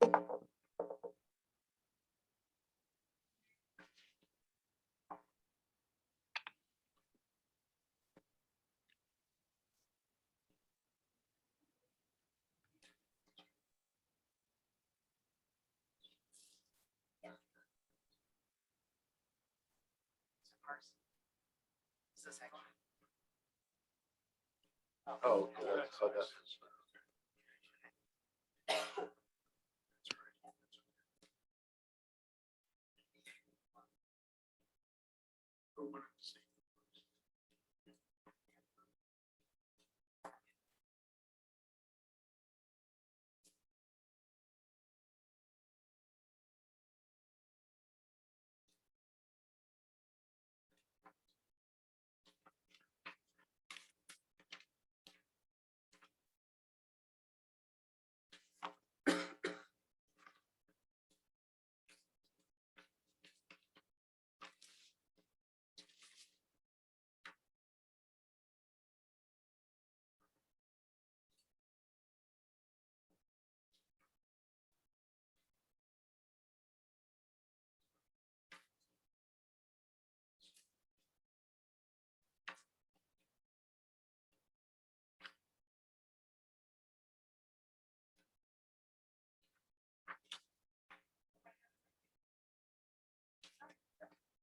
Oh, so that's.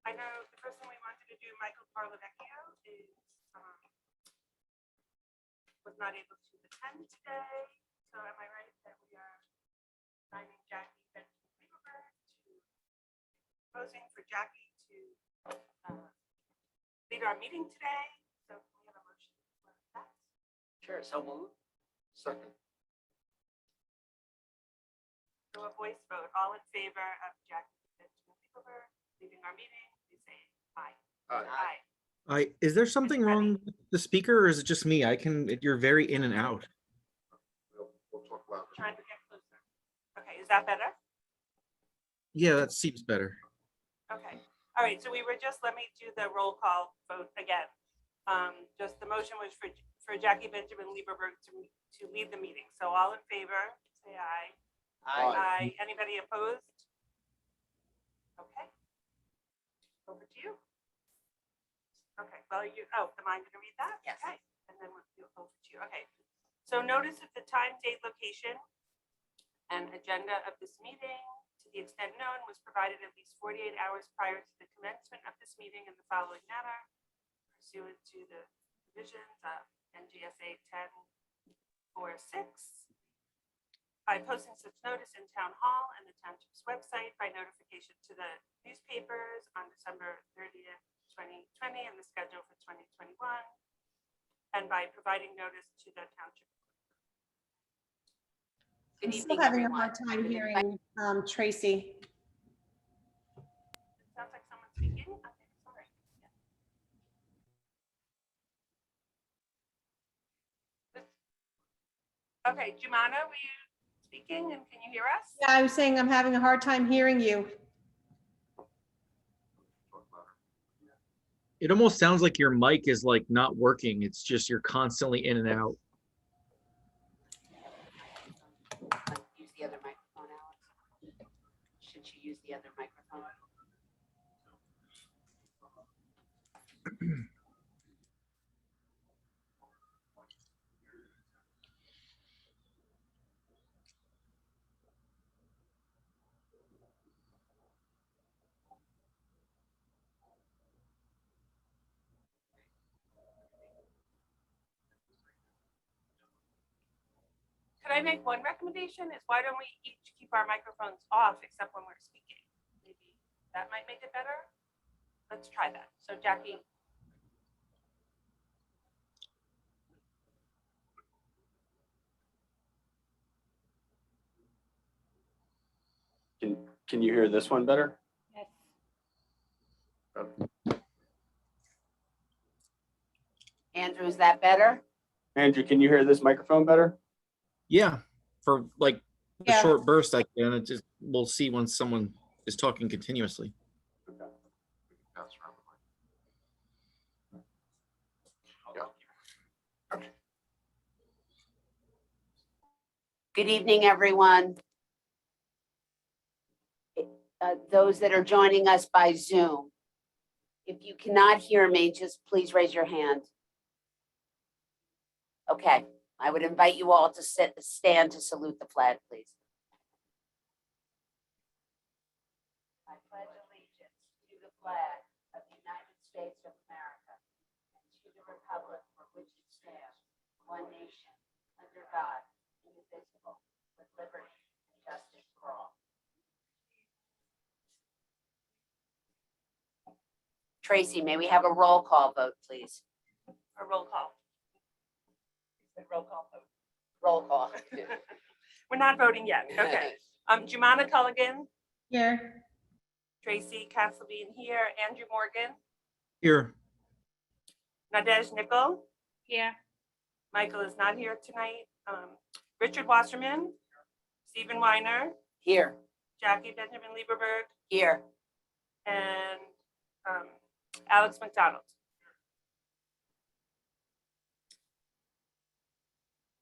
I know the person we wanted to do, Michael Parlavecchio, is was not able to attend today. So am I right that we are signing Jackie Benjamin to proposing for Jackie to lead our meeting today? So can we have a motion for that? Sure, so move. Second. So a voice vote, all in favor of Jackie Benjamin leading our meeting, please say aye. Aye. Is there something wrong with the speaker, or is it just me? You're very in and out. We'll talk about it. Trying to get closer. Okay, is that better? Yeah, that seems better. Okay, all right, so let me do the roll call vote again. Just the motion was for Jackie Benjamin Lieberberg to lead the meeting. So all in favor, say aye. Aye. Anybody opposed? Okay. Over to you. Okay, well, am I gonna read that? Yes. Okay, and then we'll do over to you. Okay. So notice of the time, date, location, and agenda of this meeting, to the extent known, was provided at least 48 hours prior to the commencement of this meeting in the following manner, pursuant to the provisions of NJSA 10.4.6. By posting such notice in Town Hall and the Township's website, by notification to the newspapers on December 30th, 2020, and the schedule for 2021, and by providing notice to the Township. I'm still having a hard time hearing Tracy. It sounds like someone's speaking. Okay, sorry. Yeah. Okay, Jumana, were you speaking and can you hear us? Yeah, I was saying I'm having a hard time hearing you. It almost sounds like your mic is like not working. It's just you're constantly in and out. Use the other microphone, Alex. Should she use the other microphone? Could I make one recommendation? Is why don't we each keep our microphones off except when we're speaking? Maybe that might make it better. Let's try that. So Jackie. Can you hear this one better? Yes. Andrew, is that better? Andrew, can you hear this microphone better? Yeah, for like a Yeah. short burst, I can. It just we'll see when someone is talking continuously. Okay. We can pass around the mic. Yeah. Okay. Good evening, everyone. those that are joining us by Zoom. If you cannot hear me, just please raise your hand. Okay, I would invite you all to stand to salute the flag, please. I pledge allegiance to the flag of the United States of America and to the republic for which it stands, one nation, under God, indivisible, with liberty and justice for all. Tracy, may we have a roll call vote, please? A roll call. Roll call vote. Roll call. We're not voting yet. Okay. Jumana Culligan, Here. Tracy Castlebean here, Andrew Morgan, Here. Nadej Nickel. Here. Michael is not here tonight. Richard Wasserman, Stephen Weiner, Here. Jackie Benjamin Lieberberg, Here. and Alex McDonald.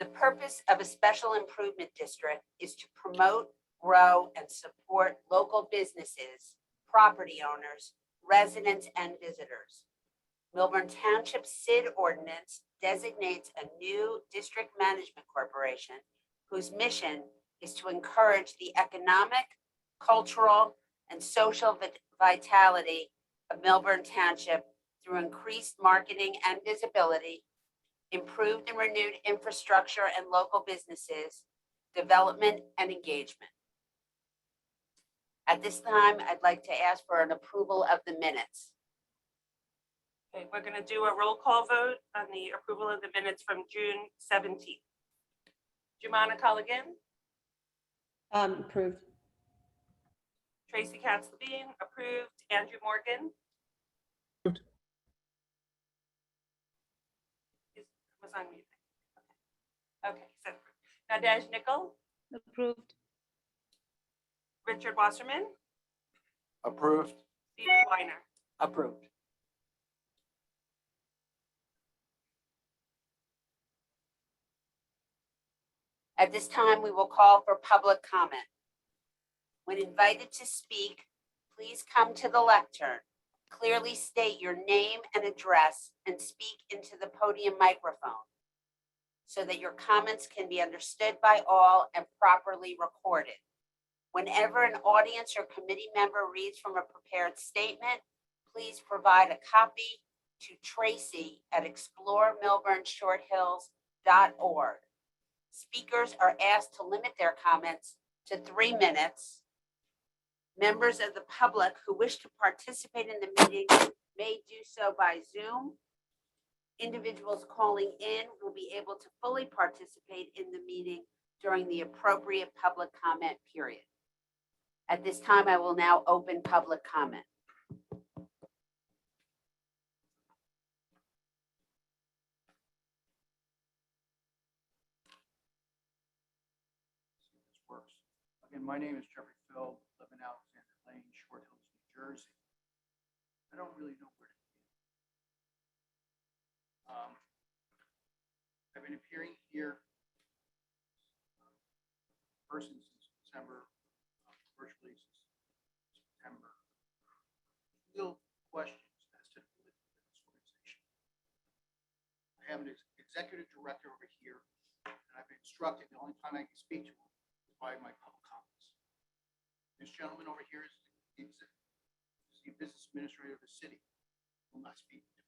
The purpose of a special improvement district is to promote, grow, and support local businesses, property owners, residents, and visitors. Millburn Township SID ordinance designates a new district management corporation whose mission is to encourage the economic, cultural, and social vitality of Millburn Township through increased marketing and visibility, improved and renewed infrastructure and local businesses, development and engagement. At this time, I'd like to ask for an approval of the minutes. Okay, we're going to do a roll call vote on the approval of the minutes from June 17th. Jumana Culligan, Approved. Tracy Katz-Levine, approved. Andrew Morgan. Approved. Was on mute. Okay, so Nadej Nickel, Approved. Richard Wasserman, Approved. Stephen Weiner. Approved. At this time, we will call for public comment. When invited to speak, please come to the lectern. Clearly state your name and address and speak into the podium microphone so that your comments can be understood by all and properly recorded. Whenever an audience or committee member reads from a prepared statement, please provide a copy to Tracy at exploremillburnshorthills.org. Speakers are asked to limit their comments to 3 minutes. Members of the public who wish to participate in the meeting may do so by Zoom. Individuals calling in will be able to fully participate in the meeting during the appropriate public comment period. At this time, I will now open public comment. See if this works. Again, my name is Jeffrey Phil, live in Alexander Lane, Short Hills, New Jersey. I don't really know where to begin. I've been appearing here person since December, virtually since September. Real questions as to the validity of this organization. I have an executive director over here, and I've been instructed the only time I can speak to him is by my public comments. This gentleman over here is the business administrator of the city. Will not speak to me.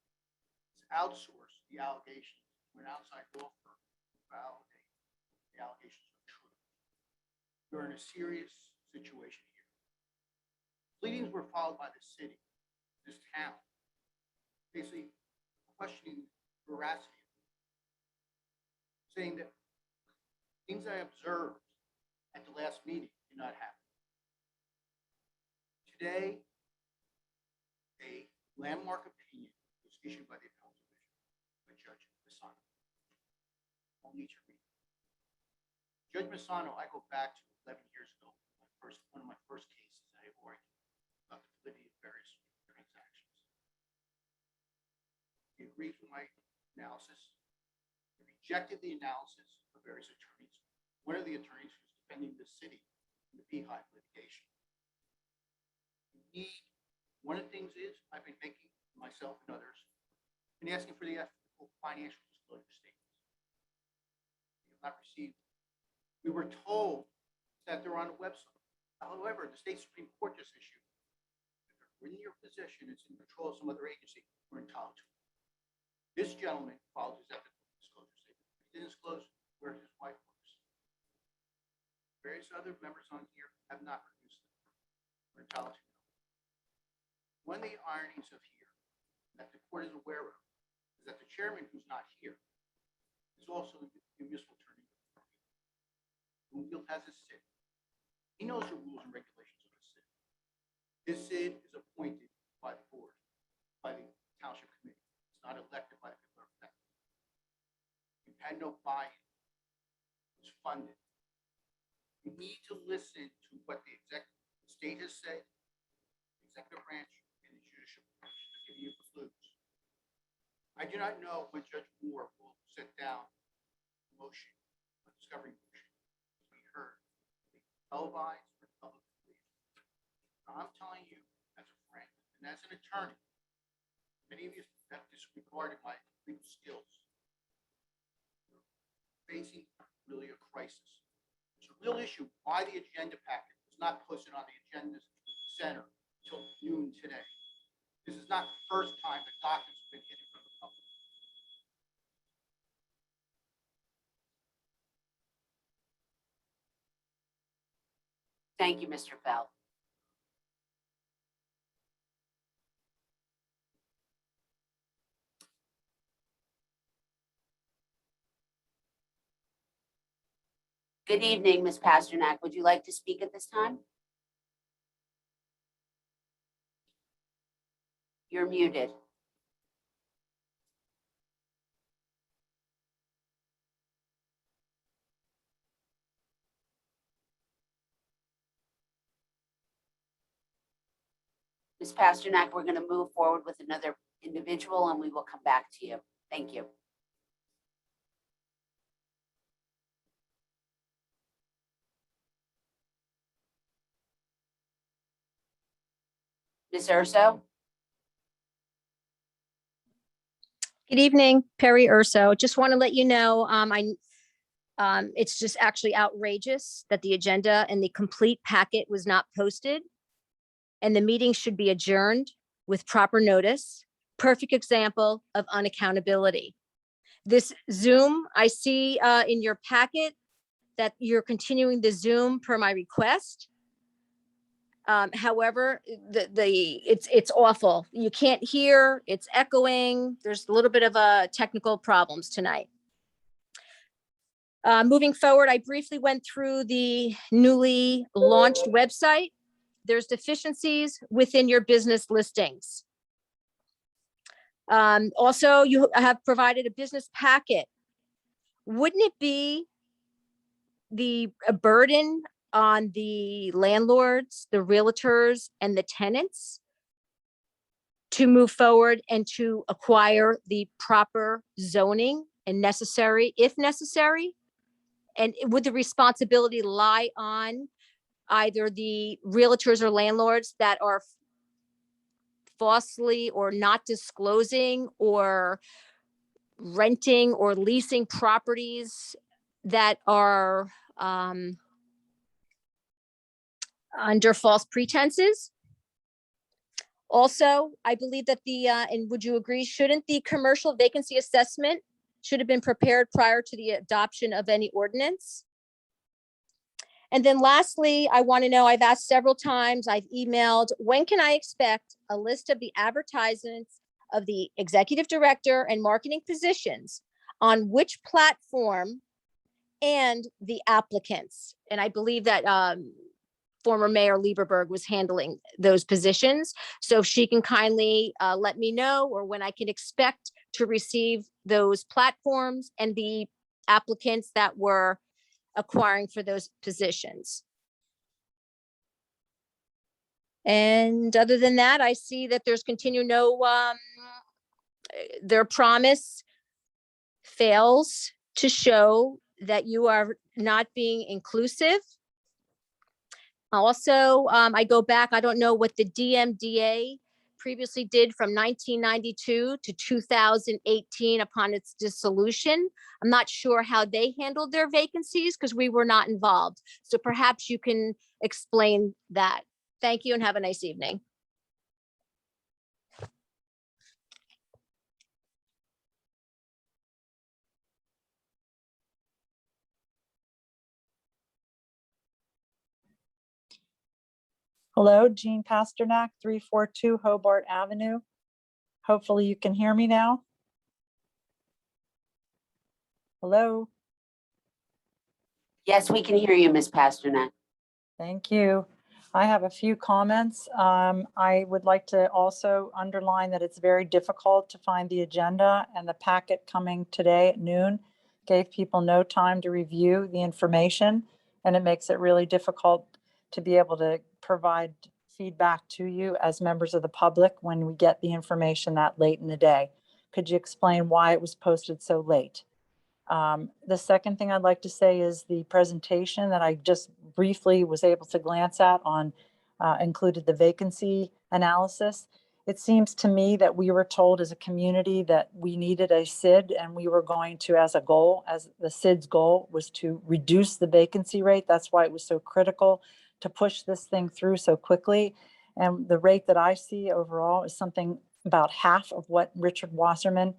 It's outsourced the allegations to an outside law firm to validate the allegations of truth. We're in a serious situation here. Pleadings were filed by the city, this town, basically questioning veracity, saying that things I observed at the last meeting did not happen. Today, a landmark opinion was issued by the appellate division by Judge Misano. I'll need to read it. Judge Misano, I go back to 11 years ago, one of my first cases I argued about the validity of various transactions. He agreed with my analysis. He rejected the analysis of various attorneys. One of the attorneys was defending the city in the Beehive litigation. need, one of the things is, I've been making myself and others, and asking for the ethical financial disclosure statements. We have not received. We were told that they're on the website. However, the state Supreme Court just issued, if they're in your position, it's in control of some other agency, we're entitled to. This gentleman followed his ethical disclosure statement. He didn't disclose where his wife works. Various other members on here have not produced them. We're entitled to know. One of the ironies of here that the court is aware of is that the chairman, who's not here, is also the municipal attorney. Bloomfield has a SID. He knows the rules and regulations of the SID. This SID is appointed by the board, by the township committee. It's not elected by the people of that. We've had no buy-in. It's funded. You need to listen to what the state has said, the executive branch, and the judicial branch to give you clues. I do not know when Judge Moore will sit down a motion, a discovery motion, to be heard, televised or public. I'm telling you, as a friend and as an attorney, many of you have disregarded my legal skills. You're facing really a crisis. It's a real issue why the agenda packet was not posted on the agenda center until noon today. This is not the first time the documents have been hidden from the public. Thank you, Mr. Feld. Good evening, Ms. Pasternak. Would you like to speak at this time? You're muted. Ms. Pasternak, we're going to move forward with another individual and we will come back to you. Thank you. Ms. Urso? Good evening, Perry Urso. Just want to let you know, it's just actually outrageous that the agenda and the complete packet was not posted. And the meeting should be adjourned with proper notice. Perfect example of unaccountability. This Zoom, I see in your packet that you're continuing the Zoom per my request. However, it's awful. You can't hear, it's echoing. There's a little bit of technical problems tonight. Moving forward, I briefly went through the newly launched website. There's deficiencies within your business listings. Also, you have provided a business packet. Wouldn't it be a burden on the landlords, the realtors, and the tenants to move forward and to acquire the proper zoning and necessary, if necessary? And would the responsibility lie on either the realtors or landlords that are falsely or not disclosing or renting or leasing properties that are under false pretenses? Also, I believe that and would you agree, shouldn't the commercial vacancy assessment should have been prepared prior to the adoption of any ordinance? And then lastly, I want to know, I've asked several times, I've emailed, when can I expect a list of the advertisements of the executive director and marketing positions, on which platform, and the applicants? And I believe that former Mayor Lieberberg was handling those positions. So if she can kindly let me know, or when I can expect to receive those platforms and the applicants that were acquiring for those positions. And other than that, I see that there's their promise fails to show that you are not being inclusive. Also, I go back, I don't know what the DMDA previously did from 1992 to 2018 upon its dissolution. I'm not sure how they handled their vacancies because we were not involved. So perhaps you can explain that. Thank you and have a nice evening. Hello, Jean Pasternak, 342 Hobart Avenue. Hopefully you can hear me now. Hello, Yes, we can hear you, Ms. Pasternak. thank you. I have a few comments. I would like to also underline that it's very difficult to find the agenda, and the packet coming today at noon gave people no time to review the information, and it makes it really difficult to be able to provide feedback to you as members of the public when we get the information that late in the day. Could you explain why it was posted so late? The second thing I'd like to say is the presentation that I just briefly was able to glance at on included the vacancy analysis. It seems to me that we were told as a community that we needed a SID, and we were going to, as a goal, as the SID's goal was to reduce the vacancy rate. That's why it was so critical to push this thing through so quickly. And the rate that I see overall is something about half of what Richard Wasserman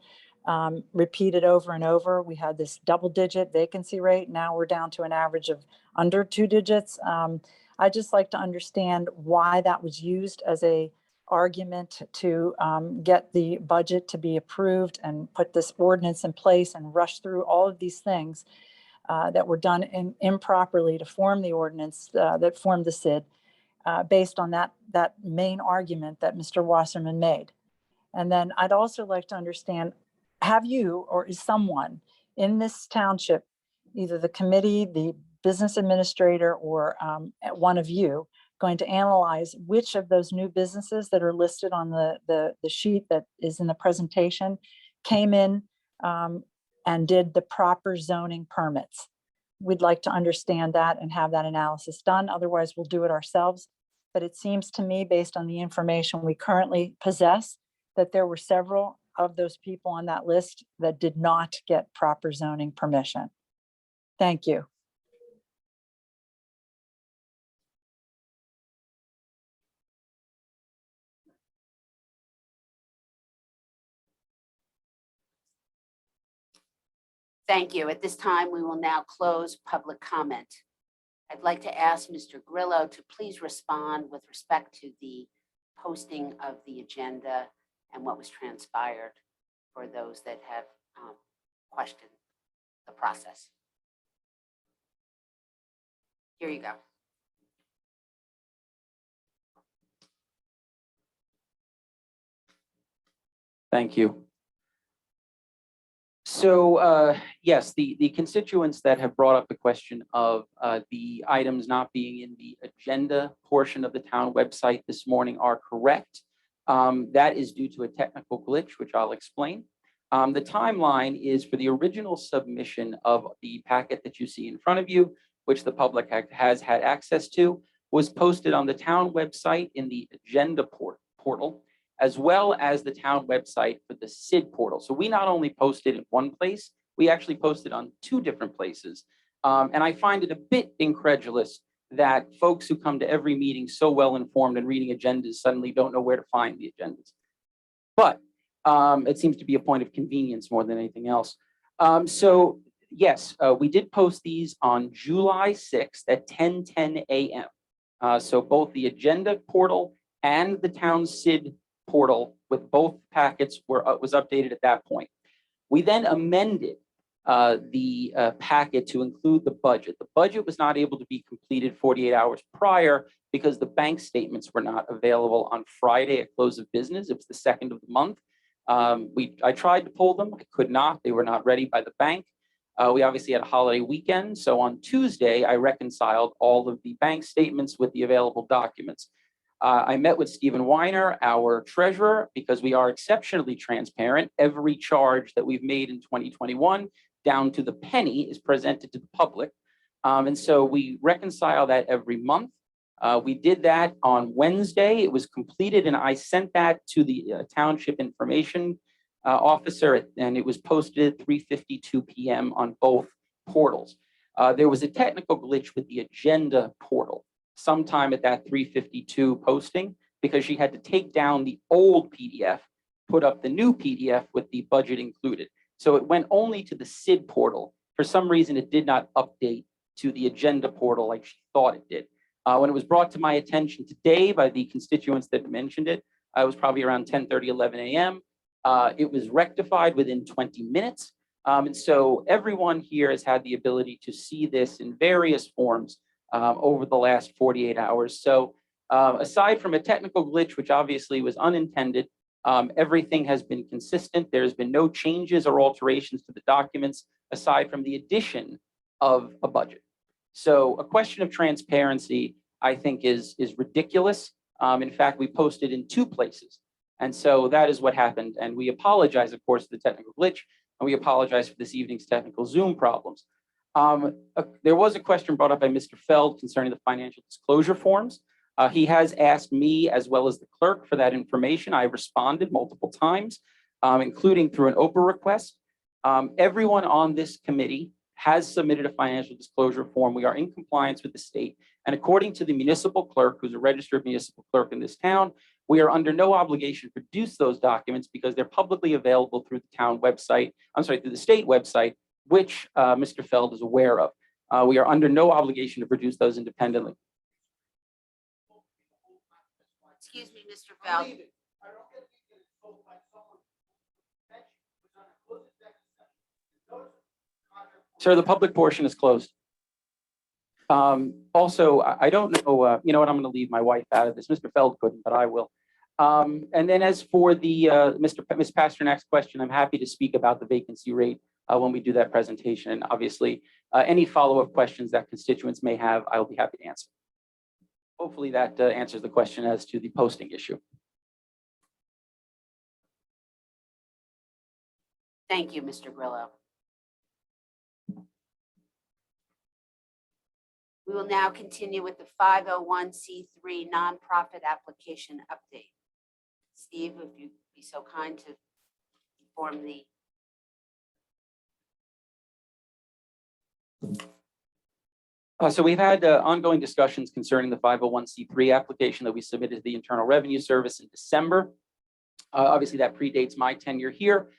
repeated over and over. We had this double-digit vacancy rate. Now we're down to an average of under 2 digits. I just like to understand why that was used as a argument to get the budget to be approved and put this ordinance in place and rush through all of these things that were done improperly to form the ordinance that formed the SID based on that main argument that Mr. Wasserman made. And then I'd also like to understand, have you or is someone in this township, either the committee, the business administrator, or one of you, going to analyze which of those new businesses that are listed on the sheet that is in the presentation came in and did the proper zoning permits? We'd like to understand that and have that analysis done. Otherwise, we'll do it ourselves. But it seems to me, based on the information we currently possess, that there were several of those people on that list that did not get proper zoning permission. Thank you. Thank you. At this time, we will now close public comment. I'd like to ask Mr. Grillo to please respond with respect to the posting of the agenda and what was transpired for those that have questioned the process. Here you go. Thank you. So yes, the constituents that have brought up the question of the items not being in the agenda portion of the town website this morning are correct. That is due to a technical glitch, which I'll explain. The timeline is for the original submission of the packet that you see in front of you, which the public has had access to, was posted on the town website in the agenda portal, as well as the town website for the SID portal. So we not only posted in one place, we actually posted on 2 different places. And I find it a bit incredulous that folks who come to every meeting so well informed and reading agendas suddenly don't know where to find the agendas. But it seems to be a point of convenience more than anything else. So yes, we did post these on July 6th at 10:10 a.m. So both the agenda portal and the town SID portal with both packets was updated at that point. We then amended the packet to include the budget. The budget was not able to be completed 48 hours prior because the bank statements were not available on Friday at close of business. It was the 2nd of the month. I tried to pull them, I could not. They were not ready by the bank. We obviously had a holiday weekend. So on Tuesday, I reconciled all of the bank statements with the available documents. I met with Stephen Weiner, our treasurer, because we are exceptionally transparent. Every charge that we've made in 2021 down to the penny is presented to the public. And so we reconcile that every month. We did that on Wednesday. It was completed and I sent that to the township information officer and it was posted at 3:52 p.m. on both portals. There was a technical glitch with the agenda portal sometime at that 3:52 posting because she had to take down the old PDF, put up the new PDF with the budget included. So it went only to the SID portal. For some reason, it did not update to the agenda portal like she thought it did. When it was brought to my attention today by the constituents that mentioned it, I was probably around 10:30, 11 a.m. It was rectified within 20 minutes. And so everyone here has had the ability to see this in various forms over the last 48 hours. So aside from a technical glitch, which obviously was unintended, everything has been consistent. There's been no changes or alterations to the documents aside from the addition of a budget. So a question of transparency, I think, is ridiculous. In fact, we posted in 2 places. And so that is what happened. And we apologize, of course, for the technical glitch, and we apologize for this evening's technical Zoom problems. There was a question brought up by Mr. Feld concerning the financial disclosure forms. He has asked me as well as the clerk for that information. I responded multiple times, including through an Oprah request. Everyone on this committee has submitted a financial disclosure form. We are in compliance with the state. And according to the municipal clerk, who's a registered municipal clerk in this town, we are under no obligation to produce those documents because they're publicly available through the town website, through the state website, which Mr. Feld is aware of. We are under no obligation to produce those independently. Excuse me, Mr. Feld. Sir, the public portion is closed. Also, I don't know, you know what, I'm going to leave my wife out of this. Mr. Feld couldn't, but I will. And then as for the Ms. Pasternak's question, I'm happy to speak about the vacancy rate when we do that presentation. And obviously, any follow-up questions that constituents may have, I'll be happy to answer. Hopefully that answers the question as to the posting issue. Thank you, Mr. Grillo. We will now continue with the 501c3 nonprofit application update. Steve, if you'd be so kind to inform the. So we've had ongoing discussions concerning the 501c3 application that we submitted to the Internal Revenue Service in December. Obviously, that predates my tenure here.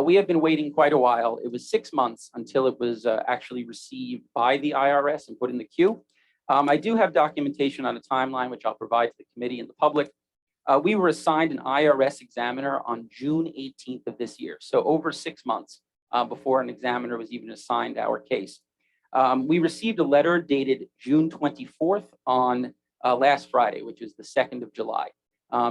We have been waiting quite a while. It was 6 months until it was actually received by the IRS and put in the queue. I do have documentation on a timeline, which I'll provide to the committee and the public. We were assigned an IRS examiner on June 18th of this year, so over 6 months before an examiner was even assigned our case. We received a letter dated June 24th on last Friday, which is the 2nd of July.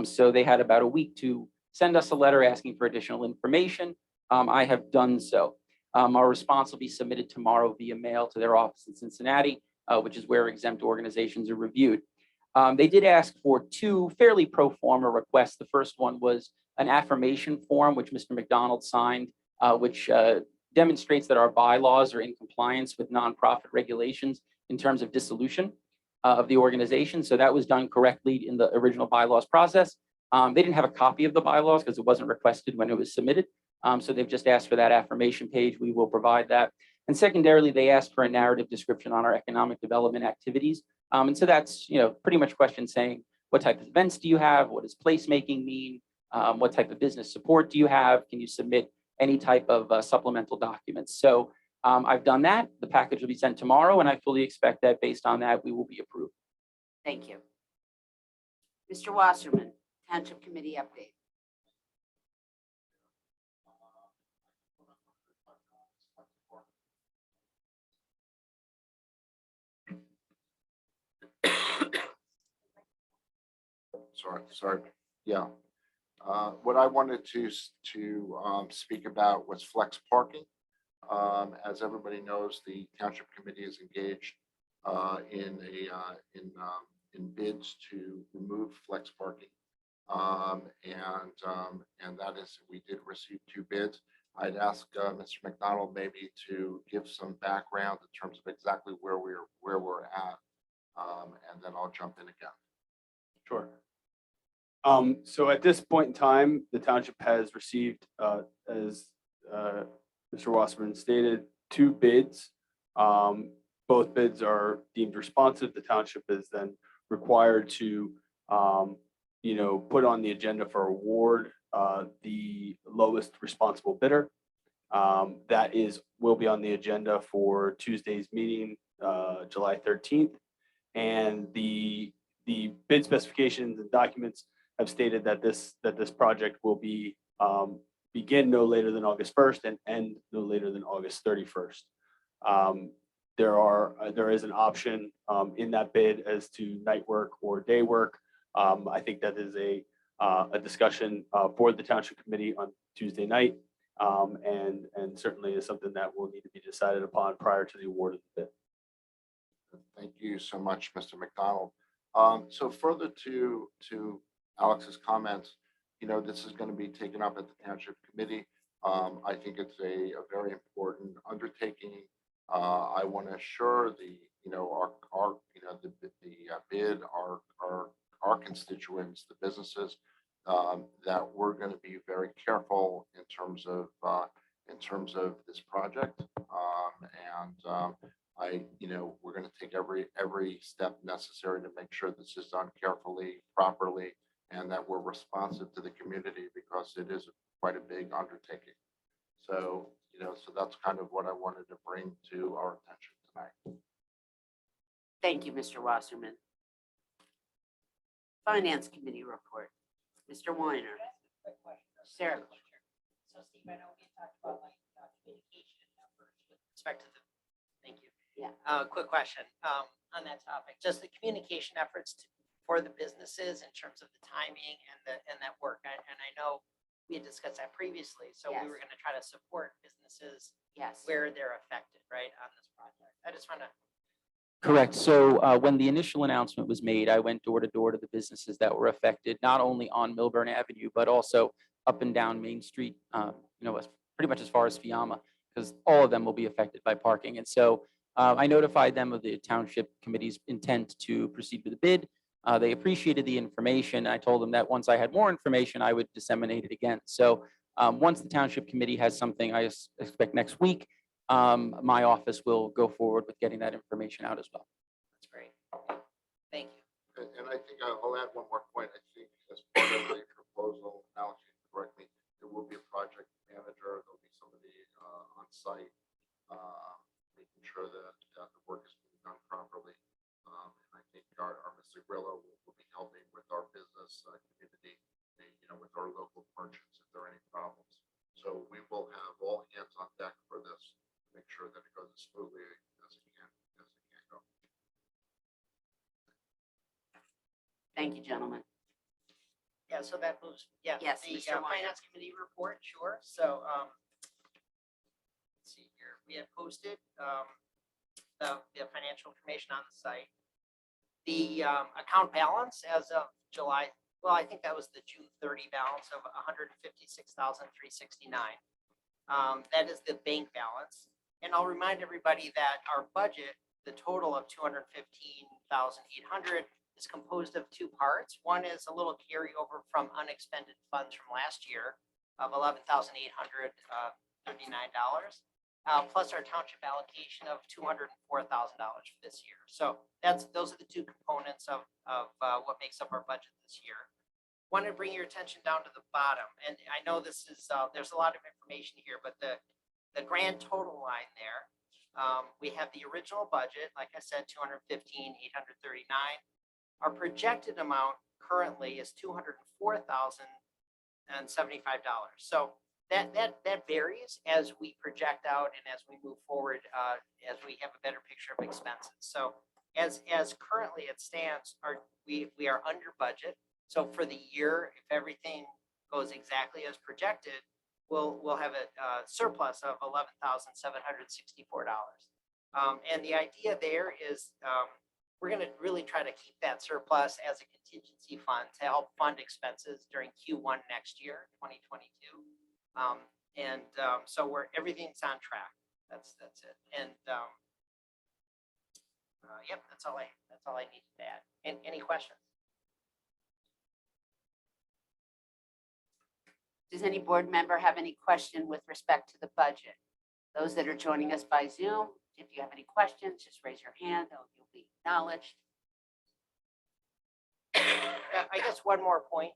So they had about a week to send us a letter asking for additional information. I have done so. Our response will be submitted tomorrow via mail to their office in Cincinnati, which is where exempt organizations are reviewed. They did ask for 2 fairly pro forma requests. The first one was an affirmation form, which Mr. McDonald signed, which demonstrates that our bylaws are in compliance with nonprofit regulations in terms of dissolution of the organization. So that was done correctly in the original bylaws process. They didn't have a copy of the bylaws because it wasn't requested when it was submitted. So they've just asked for that affirmation page. We will provide that. And secondarily, they asked for a narrative description on our economic development activities. And so that's, pretty much questions saying, what type of events do you have? What does placemaking mean? What type of business support do you have? Can you submit any type of supplemental documents? So I've done that. The package will be sent tomorrow, and I fully expect that based on that, we will be approved. Thank you. Mr. Wasserman, Township Committee update. Sorry. Yeah. What I wanted to speak about was flex parking. As everybody knows, the Township Committee is engaged in bids to remove flex parking. And that is, we did receive 2 bids. I'd ask Mr. McDonald maybe to give some background in terms of exactly where we're at and then I'll jump in again. Sure. So at this point in time, the township has received, as Mr. Wasserman stated, 2 bids. Both bids are deemed responsive. The township is then required to, put on the agenda for award the lowest responsible bidder. That will be on the agenda for Tuesday's meeting, July 13th. And the bid specifications and documents have stated that this project will be begin no later than August 1st and end no later than August 31st. There is an option in that bid as to night work or day work. I think that is a discussion for the township committee on Tuesday night, and certainly is something that will need to be decided upon prior to the award of the bid. Thank you so much, Mr. McDonald. So further to Alex's comments, this is going to be taken up at the Township Committee. I think it's a very important undertaking. I want to assure the bid, our constituents, the businesses, that we're going to be very careful in terms of this project, we're going to take every step necessary to make sure this is done carefully, properly, and that we're responsive to the community, because it is quite a big undertaking. So, so that's kind of what I wanted to bring to our attention tonight. Thank you, Mr. Wasserman. Finance Committee report. Mr. Weiner. Sarah. So Steve, I know we talked about communication efforts with respect to the, thank you. Yeah. Quick question on that topic, just the communication efforts for the businesses in terms of the timing and that work. And I know we had discussed that previously, so Yes. we were going to try to support businesses Yes. where they're affected, right, on this project. I just want to. Correct. So when the initial announcement was made, I went door to door to the businesses that were affected, not only on Millburn Avenue, but also up and down Main Street, pretty much as far as Fiamma, because all of them will be affected by parking. And so I notified them of the township committee's intent to proceed with the bid. They appreciated the information. I told them that once I had more information, I would disseminate it again. So once the township committee has something, I expect next week, my office will go forward with getting that information out as well. That's great. Thank you. And I think I'll add one more point. I think as part of the proposal, Alex, you can correct me, there will be a project manager. There'll be somebody on site making sure that the work is being done properly. And I think our Mr. Grillo will be helping with our business community, with our local merchants if there are any problems. So we will have all hands on deck for this, to make sure that it goes as smoothly as it can go. Thank you, gentlemen. Yeah, so that moves, yeah. Yes, The Mr. Weiner. Finance Committee report, sure. So, let's see here, we have posted the financial information on the site. The account balance as of July, well, I think that was the June 30 balance of $156,369. That is the bank balance. And I'll remind everybody that our budget, the total of $215,800, is composed of 2 parts. One is a little carryover from unexpended funds from last year of $11,839, plus our township allocation of $204,000 for this year. So those are the 2 components of what makes up our budget this year. Want to bring your attention down to the bottom, and I know this is there's a lot of information here, but the grand total line there, we have the original budget, like I said, $215,839. Our projected amount currently is $204,075. So that varies as we project out and as we move forward, as we have a better picture of expenses. So as currently it stands, we are under budget. So for the year, if everything goes exactly as projected, we'll have a surplus of $11,764. And the idea there is we're going to really try to keep that surplus as a contingency fund to help fund expenses during Q1 next year, 2022. So everything's on track. That's it. And Yep, that's all I needed to add. And any questions? Does any board member have any question with respect to the budget? Those that are joining us by Zoom, if you have any questions, just raise your hand, you'll be acknowledged. I guess one more point,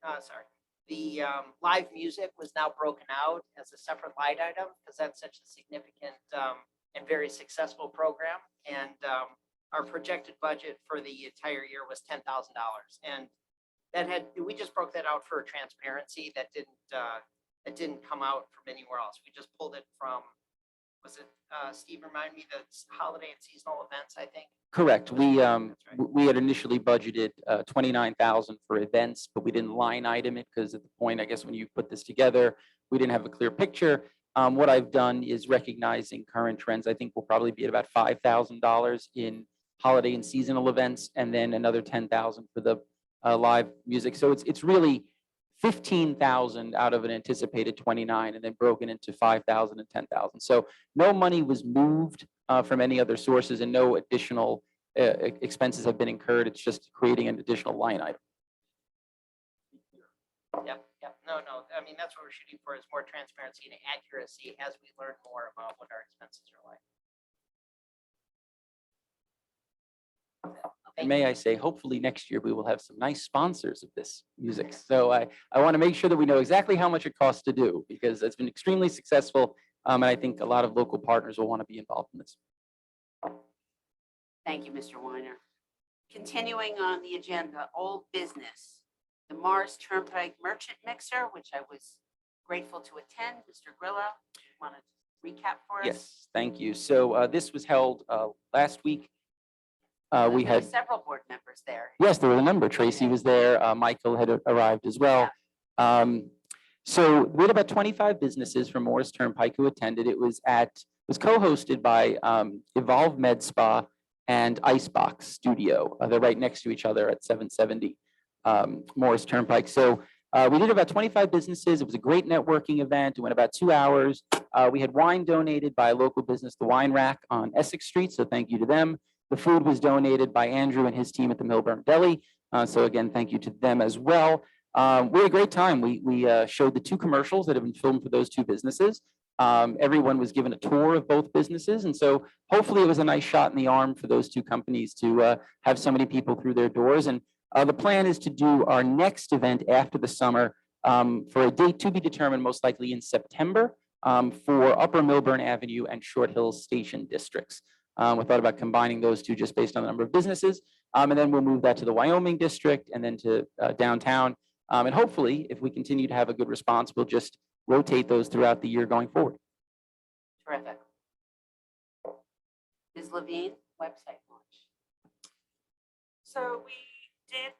sorry. The live music was now broken out as a separate line item because that's such a significant and very successful program. And our projected budget for the entire year was $10,000. And we just broke that out for transparency. That didn't come out from anywhere else. We just pulled it from, was it, Steve, remind me, the holiday and seasonal events, I think? Correct. We That's right. we had initially budgeted 29,000 for events, but we didn't line item it because at the point, I guess, when you put this together, we didn't have a clear picture. What I've done is recognizing current trends. I think we'll probably be at about $5,000 in holiday and seasonal events, and then another 10,000 for the live music. So it's really 15,000 out of an anticipated 29, and then broken into 5,000 and 10,000. So no money was moved from any other sources, and no additional expenses have been incurred. It's just creating an additional line item. Yep. No. I mean, that's what we're shooting for, is more transparency and accuracy as we learn more about what our expenses are like. And may I say, hopefully next year we will have some nice sponsors of this music. So I want to make sure that we know exactly how much it costs to do, because it's been extremely successful. And I think a lot of local partners will want to be involved in this. Thank you, Mr. Weiner. Continuing on the agenda, old business, the Morris Turnpike Merchant Mixer, which I was grateful to attend. Mr. Grillo, want to recap for us? Yes, thank you. So this was held last week. We There were had, several board members there. yes, there were a number. Tracy was there. Michael had arrived as well. So we had about 25 businesses from Morris Turnpike who attended. It was co-hosted by Evolve Med Spa and Icebox Studio. They're right next to each other at 770 Morris Turnpike. So we did about 25 businesses. It was a great networking event. It went about 2 hours. We had wine donated by a local business, the Wine Rack on Essex Street. So thank you to them. The food was donated by Andrew and his team at the Millburn Deli. So again, thank you to them as well. We had a great time. We showed the 2 commercials that have been filmed for those 2 businesses. Everyone was given a tour of both businesses. And so hopefully it was a nice shot in the arm for those 2 companies to have so many people through their doors. And the plan is to do our next event after the summer for a date to be determined, most likely in September, for Upper Millburn Avenue and Short Hills Station districts. We thought about combining those 2 just based on the number of businesses. And then we'll move that to the Wyoming district and then to downtown. And hopefully, if we continue to have a good response, we'll just rotate those throughout the year going forward. Terrific. Ms. Levine, website launch. So we did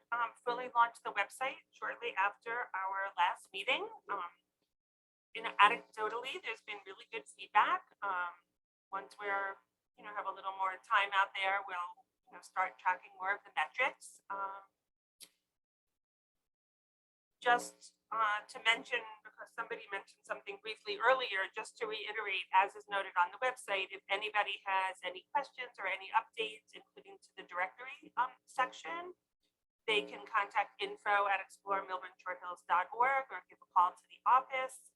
fully launch the website shortly after our last meeting. Anecdotally, there's been really good feedback. Once we're, have a little more time out there, we'll, start tracking more of the metrics. Just to mention, because somebody mentioned something briefly earlier, just to reiterate, as is noted on the website, if anybody has any questions or any updates, including to the directory section, they can contact info@exploremillburnshorthills.org or give a call to the office.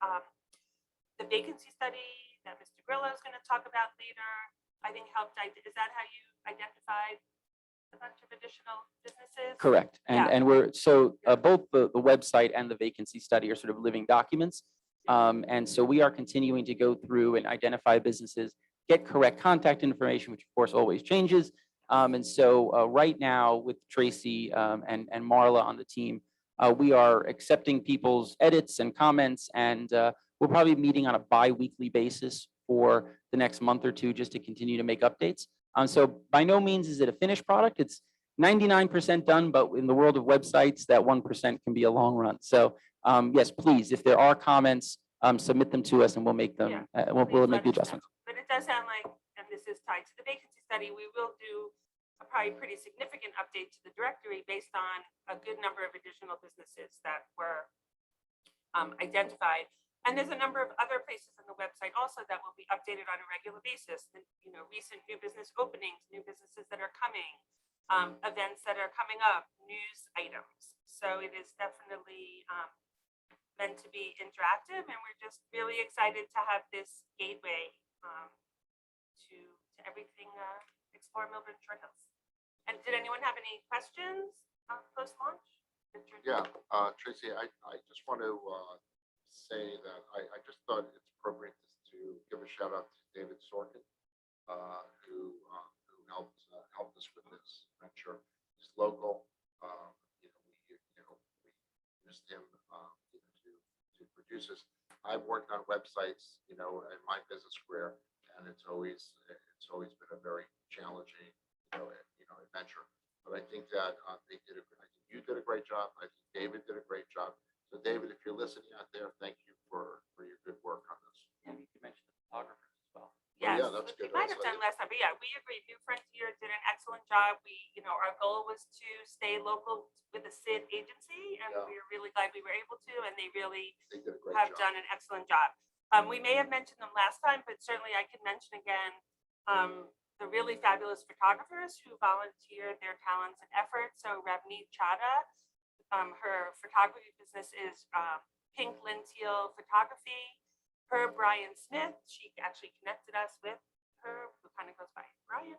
The vacancy study that Mr. Grillo is going to talk about later, I think helped. Is that how you identified a bunch of additional businesses? Correct. And we're, so both the website and the vacancy study are sort of living documents. And so we are continuing to go through and identify businesses, get correct contact information, which of course always changes. And so right now with Tracy and Marla on the team, we are accepting people's edits and comments, and we'll probably be meeting on a bi-weekly basis for the next month or 2 just to continue to make updates. So by no means is it a finished product. It's 99% done, but in the world of websites, that 1% can be a long run. So yes, please, if there are comments, submit them to us and we'll make them, we'll make the adjustments. But it does sound like, and this is tied to the vacancy study, we will do a probably pretty significant update to the directory based on a good number of additional businesses that were identified. And there's a number of other places on the website also that will be updated on a regular basis. Recent new business openings, new businesses that are coming, events that are coming up, news items. So it is definitely meant to be interactive, and we're just really excited to have this gateway to everything Explore Millburn Short Hills. And did anyone have any questions post-launch? Richard? Yeah, Tracy, I just want to say that I just thought it's appropriate to give a shout out to David Sorkin, who helped us with this venture. He's local. We used him to produce this. I've worked on websites, in my business career, and it's always been a very challenging, adventure. But I think that I think you did a great job. I think David did a great job. So David, if you're listening out there, thank you for your good work on this. And you can mention the photographers as well. Yes, yeah, that's we good might have also, done last time, but yeah, we agree. New Frontier did an excellent job. Our goal was to stay local with the SID agency, and Yeah. we are really glad we were able to, and they really They did a great have job. done an excellent job. We may have mentioned them last time, but certainly I can mention again the really fabulous photographers who volunteered their talents and efforts. So Ravneet Chadha, her photography business is Pink Linteal Photography. Her Brian Smith, she actually connected us with her, who kind of goes by Brian.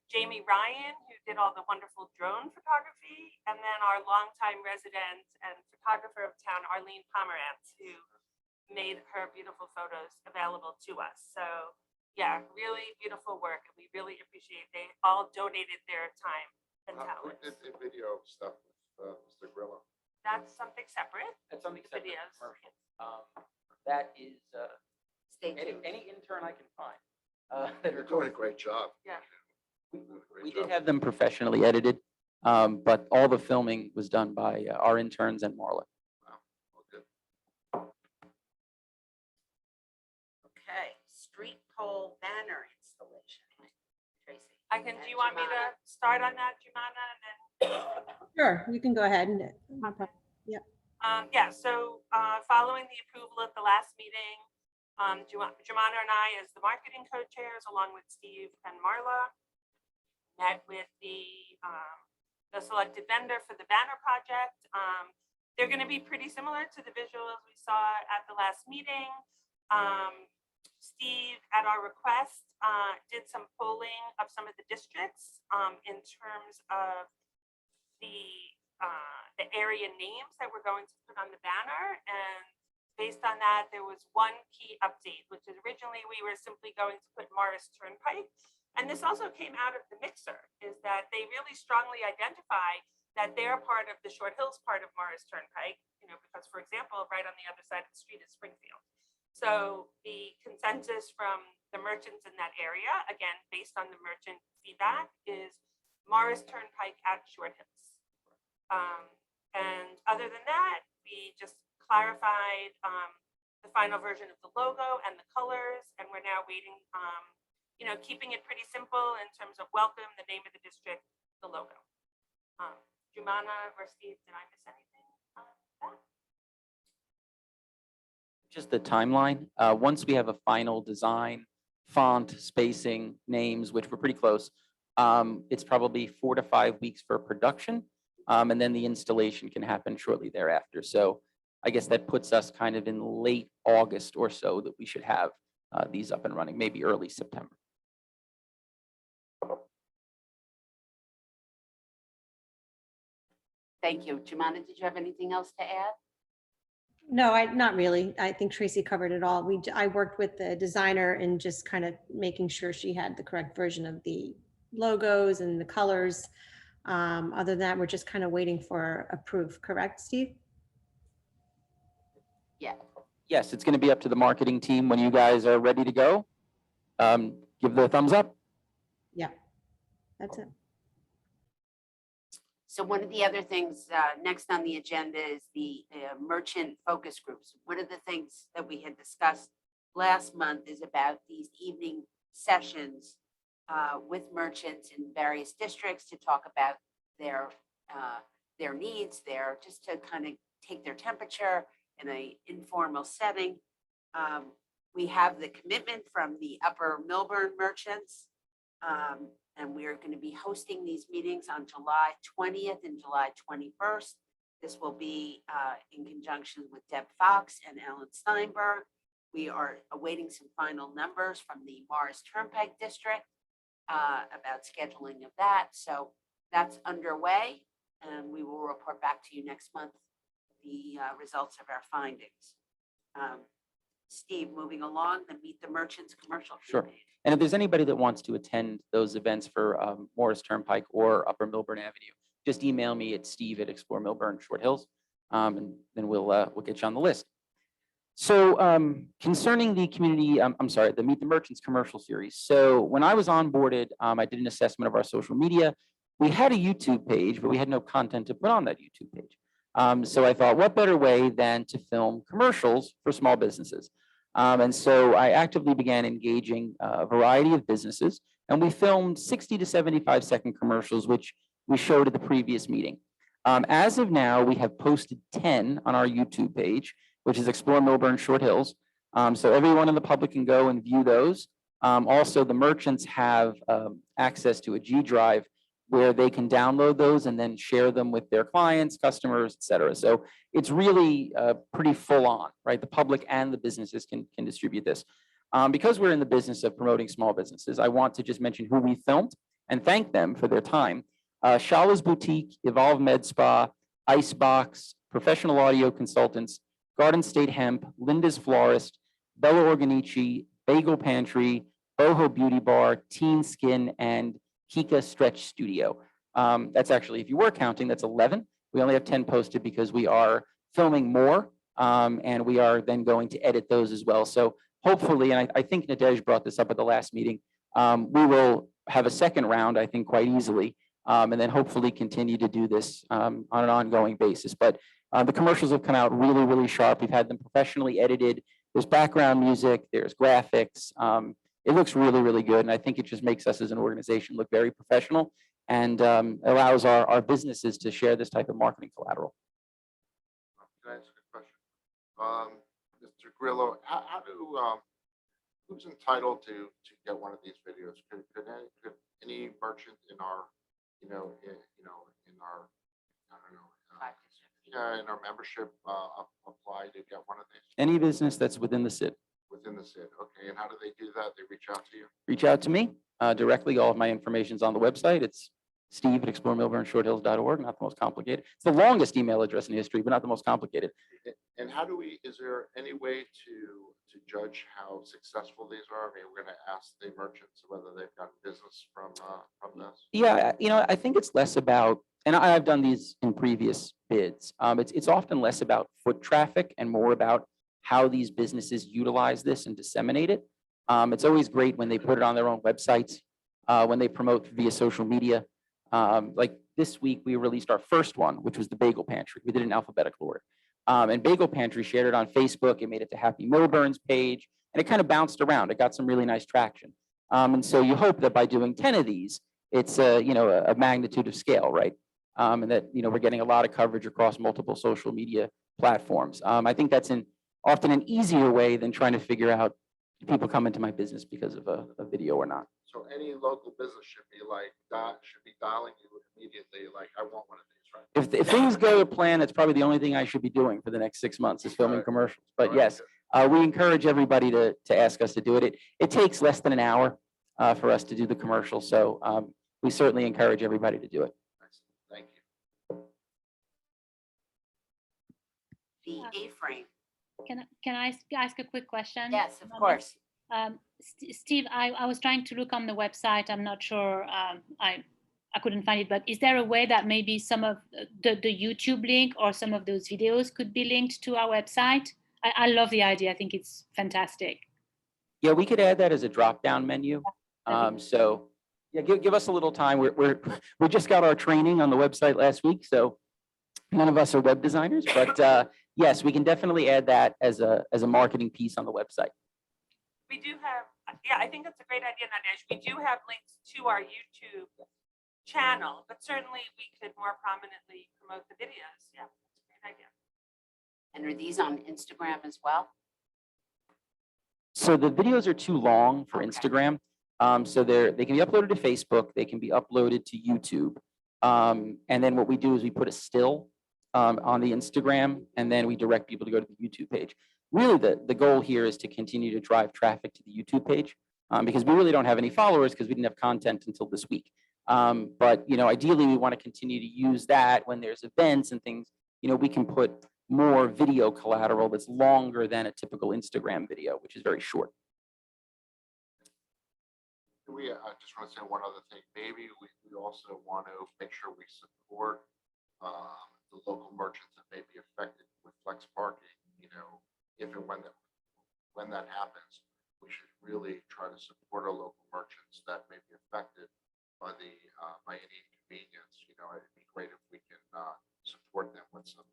Jamie Ryan, who did all the wonderful drone photography, and then our longtime resident and photographer of town, Arlene Pomerantz, who made her beautiful photos available to us. So yeah, really beautiful work, and we really appreciate they all donated their time and Who talents. did the video stuff with Mr. Grillo? That's something separate. That's something separate from Videos. commercials. That is Stay any tuned. intern I can find. That You're are doing a great job. Yeah. You're doing a great We job. did have them professionally edited, but all the filming was done by our interns and Marla. Wow. Well, good. Okay, street pole banner installation. Tracy. Do you want me to start on that, Jumana, and then Sure, you can go ahead and. yeah, so following the approval at the last meeting, Jumana and I, as the marketing co-chairs, along with Steve and Marla, met with the selected vendor for the banner project. They're going to be pretty similar to the visuals we saw at the last meeting. Steve, at our request, did some polling of some of the districts in terms of the area names that we're going to put on the banner. And based on that, there was one key update, which is originally we were simply going to put Morris Turnpike. And this also came out of the mixer, is that they really strongly identify that they're part of the Short Hills part of Morris Turnpike, because, for example, right on the other side of the street is Springfield. So the consensus from the merchants in that area, again, based on the merchant feedback, is Morris Turnpike at Short Hills. And other than that, we just clarified the final version of the logo and the colors, and we're now waiting, keeping it pretty simple in terms of welcome, the name of the district, the logo. Jumana or Steve, did I miss anything on that? Just the timeline. Once we have a final design, font, spacing, names, which we're pretty close, it's probably 4 to 5 weeks for production. And then the installation can happen shortly thereafter. So I guess that puts us kind of in late August or so that we should have these up and running, maybe early September. Thank you. Jumana, did you have anything else to add? No, not really. I think Tracy covered it all. I worked with the designer and just kind of making sure she had the correct version of the logos and the colors. Other than that, we're just kind of waiting for approve, correct, Steve? Yeah. Yes, it's going to be up to the marketing team when you guys are ready to go. Give the thumbs up. Yeah, that's it. So one of the other things next on the agenda is the merchant focus groups. One of the things that we had discussed last month is about these evening sessions with merchants in various districts to talk about their needs, just to kind of take their temperature in an informal setting. We have the commitment from the Upper Millburn merchants. And we are going to be hosting these meetings on July 20th and July 21st. This will be in conjunction with Deb Fox and Alan Steinberg. We are awaiting some final numbers from the Morris Turnpike District about scheduling of that. So that's underway, and we will report back to you next month the results of our findings. Steve, moving along, the Meet the Merchants commercial Sure. campaign. And if there's anybody that wants to attend those events for Morris Turnpike or Upper Millburn Avenue, just email me at steve@Explore Millburn Short Hills, and then we'll get you on the list. So concerning the community, I'm sorry, the Meet the Merchants commercial series. So when I was onboarded, I did an assessment of our social media. We had a YouTube page, but we had no content to put on that YouTube page. So I thought, what better way than to film commercials for small businesses? And so I actively began engaging a variety of businesses, and we filmed 60 to 75-second commercials, which we showed at the previous meeting. As of now, we have posted 10 on our YouTube page, which is Explore Millburn Short Hills. So everyone in the public can go and view those. Also, the merchants have access to a G Drive where they can download those and then share them with their clients, customers, et cetera. So it's really pretty full on, right? The public and the businesses can distribute this. Because we're in the business of promoting small businesses, I want to just mention who we filmed and thank them for their time. Shala's Boutique, Evolve Med Spa, Icebox, Professional Audio Consultants, Garden State Hemp, Linda's Florist, Bella Organici, Bagel Pantry, Boho Beauty Bar, Teen Skin, and Kika Stretch Studio. That's actually, if you were counting, that's 11. We only have 10 posted because we are filming more, and we are then going to edit those as well. So hopefully, and I think Nadej brought this up at the last meeting, we will have a second round, I think, quite easily, and then hopefully continue to do this on an ongoing basis. But the commercials have come out really, really sharp. We've had them professionally edited. There's background music, there's graphics. It looks really, really good. And I think it just makes us as an organization look very professional and allows our businesses to share this type of marketing collateral. Can I ask a question? Mr. Grillo, who's entitled to get one of these videos? Could any merchant in our, in our, I don't know, in our membership apply to get one of these? Any business that's within the SID. Within the SID, okay. And how do they do that? They reach out to you? Reach out to me directly. All of my information is on the website. It's steve@exploremillburnshorthills.org. Not the most complicated. It's the longest email address in history, but not the most complicated. And how do we, is there any way to judge how successful these are? I mean, we're going to ask the merchants whether they've gotten business from this. Yeah, I think it's less about, and I've done these in previous bids. It's often less about foot traffic and more about how these businesses utilize this and disseminate it. It's always great when they put it on their own websites, when they promote via social media. Like this week, we released our first one, which was the Bagel Pantry. We did it in alphabetical order. And Bagel Pantry shared it on Facebook. It made it to Happy Millburn's page, and it kind of bounced around. It got some really nice traction. And so you hope that by doing 10 of these, it's a magnitude of scale, right? And that we're getting a lot of coverage across multiple social media platforms. I think that's often an easier way than trying to figure out do people come into my business because of a video or not. So any local business should be dialing you immediately, like, I want one of these, right? If things go to plan, that's probably the only thing I should be doing for the next 6 months is filming Right. commercials. But Right. yes, we encourage everybody to ask us to do it. It takes less than an hour for us to do the commercial. So we certainly encourage everybody to do it. Excellent. Thank you. The A-frame. Can I ask a quick question? Yes, of course. Steve, I was trying to look on the website. I'm not sure. I couldn't find it, but is there a way that maybe some of the YouTube link or some of those videos could be linked to our website? I love the idea. I think it's fantastic. Yeah, we could add that as a drop-down menu. So yeah, give us a little time. We just got our training on the website last week, so none of us are web designers, but yes, we can definitely add that as a marketing piece on the website. We do have, yeah, I think that's a great idea, Nadej. We do have links to our YouTube channel, but certainly we could more prominently promote the videos. Yeah, that's a great idea. And are these on Instagram as well? So the videos are too long for Okay. Instagram. So they can be uploaded to Facebook, they can be uploaded to YouTube. And then what we do is we put a still on the Instagram, and then we direct people to go to the YouTube page. Really, the goal here is to continue to drive traffic to the YouTube page, because we really don't have any followers because we didn't have content until this week. But, you know, ideally, we want to continue to use that when there's events and things. You know, we can put more video collateral that's longer than a typical Instagram video, which is very short. I just want to say one other thing. Maybe we also want to make sure we support the local merchants that may be affected with flex parking. You know, if and when that happens, we should really try to support our local merchants that may be affected by by any inconvenience. You know, it'd be great if we can support them with some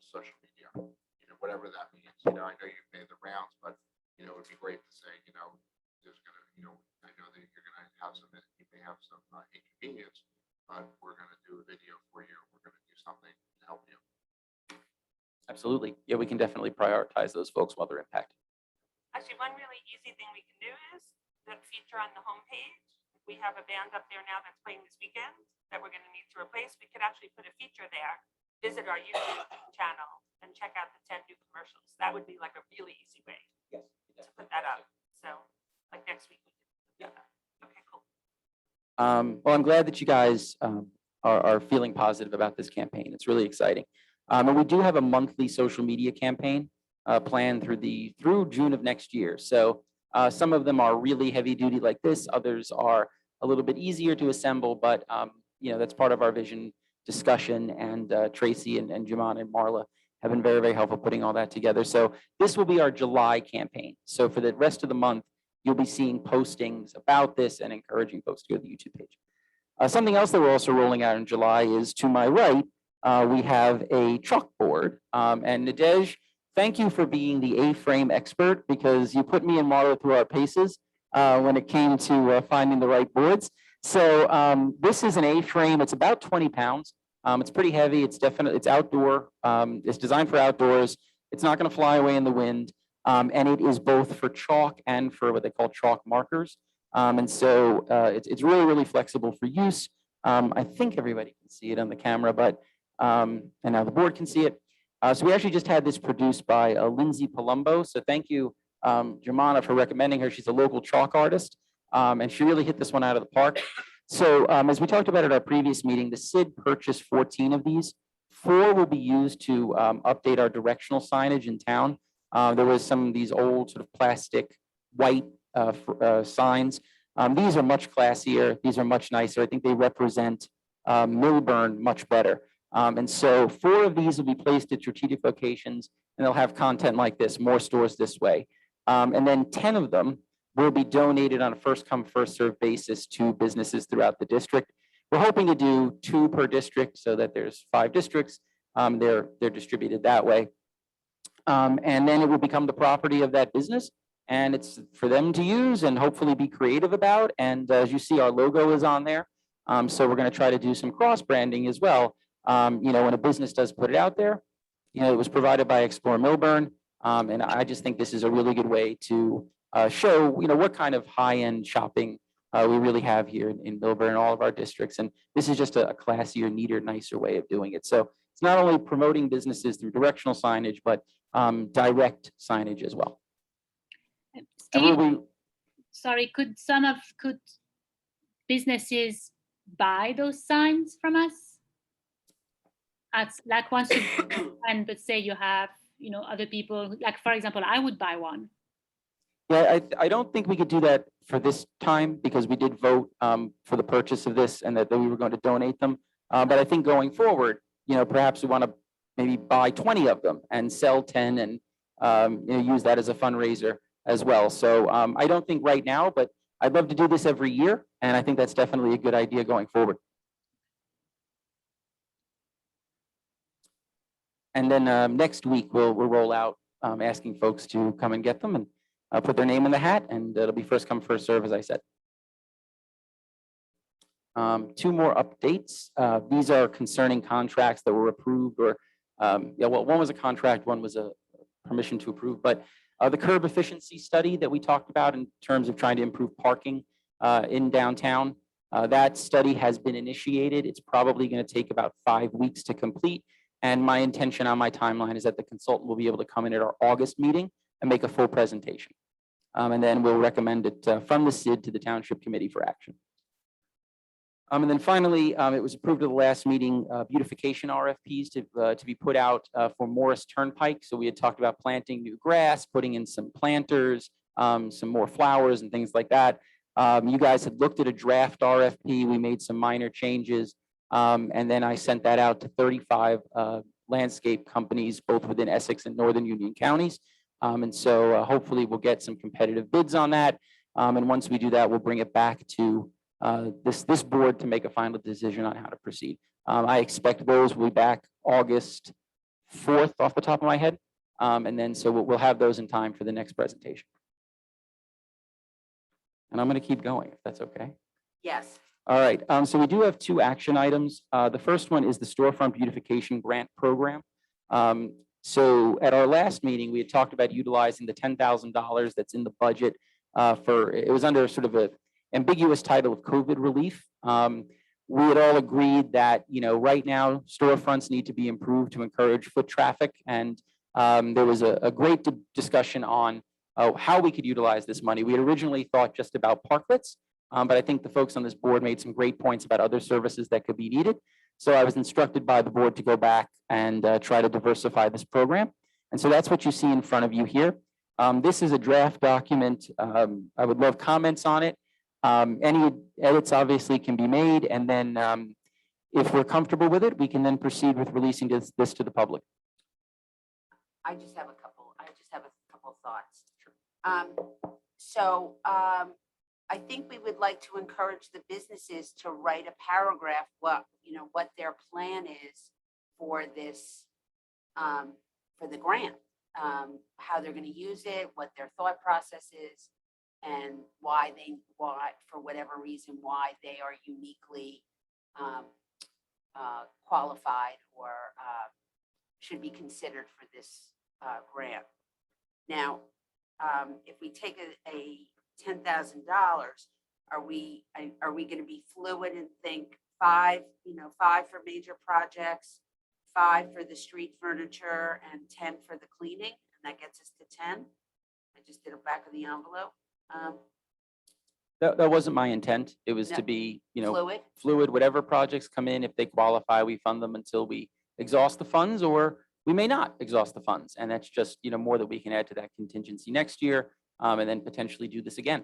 social media, you know, whatever that means. You know, I know you've made the rounds, but you know, it'd be great to say, you know, there's gonna, you know, I know that you're gonna have you may have some inconvenience, but we're gonna do a video for you. We're gonna do something to help you. Absolutely. Yeah, we can definitely prioritize those folks while they're impacted. Actually, one really easy thing we can do is the feature on the homepage. We have a band up there now that's playing this weekend that we're gonna need to replace. We could actually put a feature there, visit our YouTube channel and check out the 10 new commercials. That would be like a really easy way Yes. to put that up. So like next week. We can do that. Okay, cool. Well, I'm glad that you guys are feeling positive about this campaign. It's really exciting. And we do have a monthly social media campaign planned through June of next year. So some of them are really heavy duty like this. Others are a little bit easier to assemble, but you know, that's part of our vision discussion. And Tracy and Jamon and Marla have been very, very helpful putting all that together. So this will be our July campaign. So for the rest of the month, you'll be seeing postings about this and encouraging folks to go to the YouTube page. Something else that we're also rolling out in July is, to my right, we have a chalkboard. And Nadej, thank you for being the A-frame expert, because you put me and Marla through our paces when it came to finding the right boards. So this is an A-frame. It's about 20 pounds. It's pretty heavy. It's outdoor. It's designed for outdoors. It's not going to fly away in the wind. And it is both for chalk and for what they call chalk markers. And so it's really, really flexible for use. I think everybody can see it on the camera, but and now the board can see it. So we actually just had this produced by Lindsay Palumbo. So thank you, Germana, for recommending her. She's a local chalk artist, and she really hit this one out of the park. So as we talked about at our previous meeting, the CID purchased 14 of these. 4 will be used to update our directional signage in town. There was some of these old sort of plastic white signs. These are much classier. These are much nicer. I think they represent Millburn much better. And so 4 of these will be placed at strategic locations, and they'll have content like this, more stores this way. And then 10 of them will be donated on a first come, first served basis to businesses throughout the district. We're hoping to do 2 per district so that there's 5 districts. They're distributed that way. And then it will become the property of that business, and it's for them to use and hopefully be creative about. And as you see, our logo is on there. So we're going to try to do some cross branding as well. You know, when a business does put it out there, you know, it was provided by Explore Millburn. And I just think this is a really good way to show, you know, what kind of high-end shopping we really have here in Millburn and all of our districts. And this is just a classier, neater, nicer way of doing it. So it's not only promoting businesses through directional signage, but direct signage as well. Steve, sorry, could businesses buy those signs from us? Like once you, and let's say you have, you know, other people, like for example, I would buy one. Yeah, I don't think we could do that for this time, because we did vote for the purchase of this and that we were going to donate them. But I think going forward, you know, perhaps we want to maybe buy 20 of them and sell 10 and you know, use that as a fundraiser as well. So I don't think right now, but I'd love to do this every year. And I think that's definitely a good idea going forward. And then next week, we'll roll out asking folks to come and get them and put their name in the hat, and it'll be first come, first serve, as I said. 2 more updates. These are concerning contracts that were approved or Yeah, well, one was a contract, one was a permission to approve, but the curb efficiency study that we talked about in terms of trying to improve parking in downtown, that study has been initiated. It's probably going to take about 5 weeks to complete. And my intention on my timeline is that the consultant will be able to come in at our August meeting and make a full presentation. And then we'll recommend it from the SID to the Township Committee for action. And then finally, it was approved at the last meeting, beautification RFPs to be put out for Morris Turnpike. So we had talked about planting new grass, putting in some planters, some more flowers and things like that. You guys had looked at a draft RFP. We made some minor changes. And then I sent that out to 35 landscape companies, both within Essex and Northern Union counties. And so hopefully we'll get some competitive bids on that. And once we do that, we'll bring it back to this board to make a final decision on how to proceed. I expect those will be back August 4th off the top of my head. And then so we'll have those in time for the next presentation. And I'm going to keep going if that's okay. Yes. All right, so we do have 2 action items. The first one is the Storefront Beautification Grant Program. So at our last meeting, we had talked about utilizing the $10,000 that's in the budget it was under sort of a ambiguous title of COVID relief. We had all agreed that, right now storefronts need to be improved to encourage foot traffic. And there was a great discussion on how we could utilize this money. We had originally thought just about parklets. But I think the folks on this board made some great points about other services that could be needed. So I was instructed by the board to go back and try to diversify this program. And so that's what you see in front of you here. This is a draft document. I would love comments on it. Any edits obviously can be made. And then if we're comfortable with it, we can then proceed with releasing this to the public. I just have a couple thoughts. I think we would like to encourage the businesses to write a paragraph, what their plan is for this, for the grant, how they're going to use it, what their thought process is, and why, for whatever reason, why they are uniquely qualified or should be considered for this grant. Now, if we take a $10,000, are we going to be fluid and think 5 for major projects, 5 for the street furniture, and 10 for the cleaning, and that gets us to 10? I just did a back of the envelope. That wasn't my intent. It was No. to be, Fluid. whatever projects come in, if they qualify, we fund them until we exhaust the funds, or we may not exhaust the funds. And that's just, more that we can add to that contingency next year. And then potentially do this again,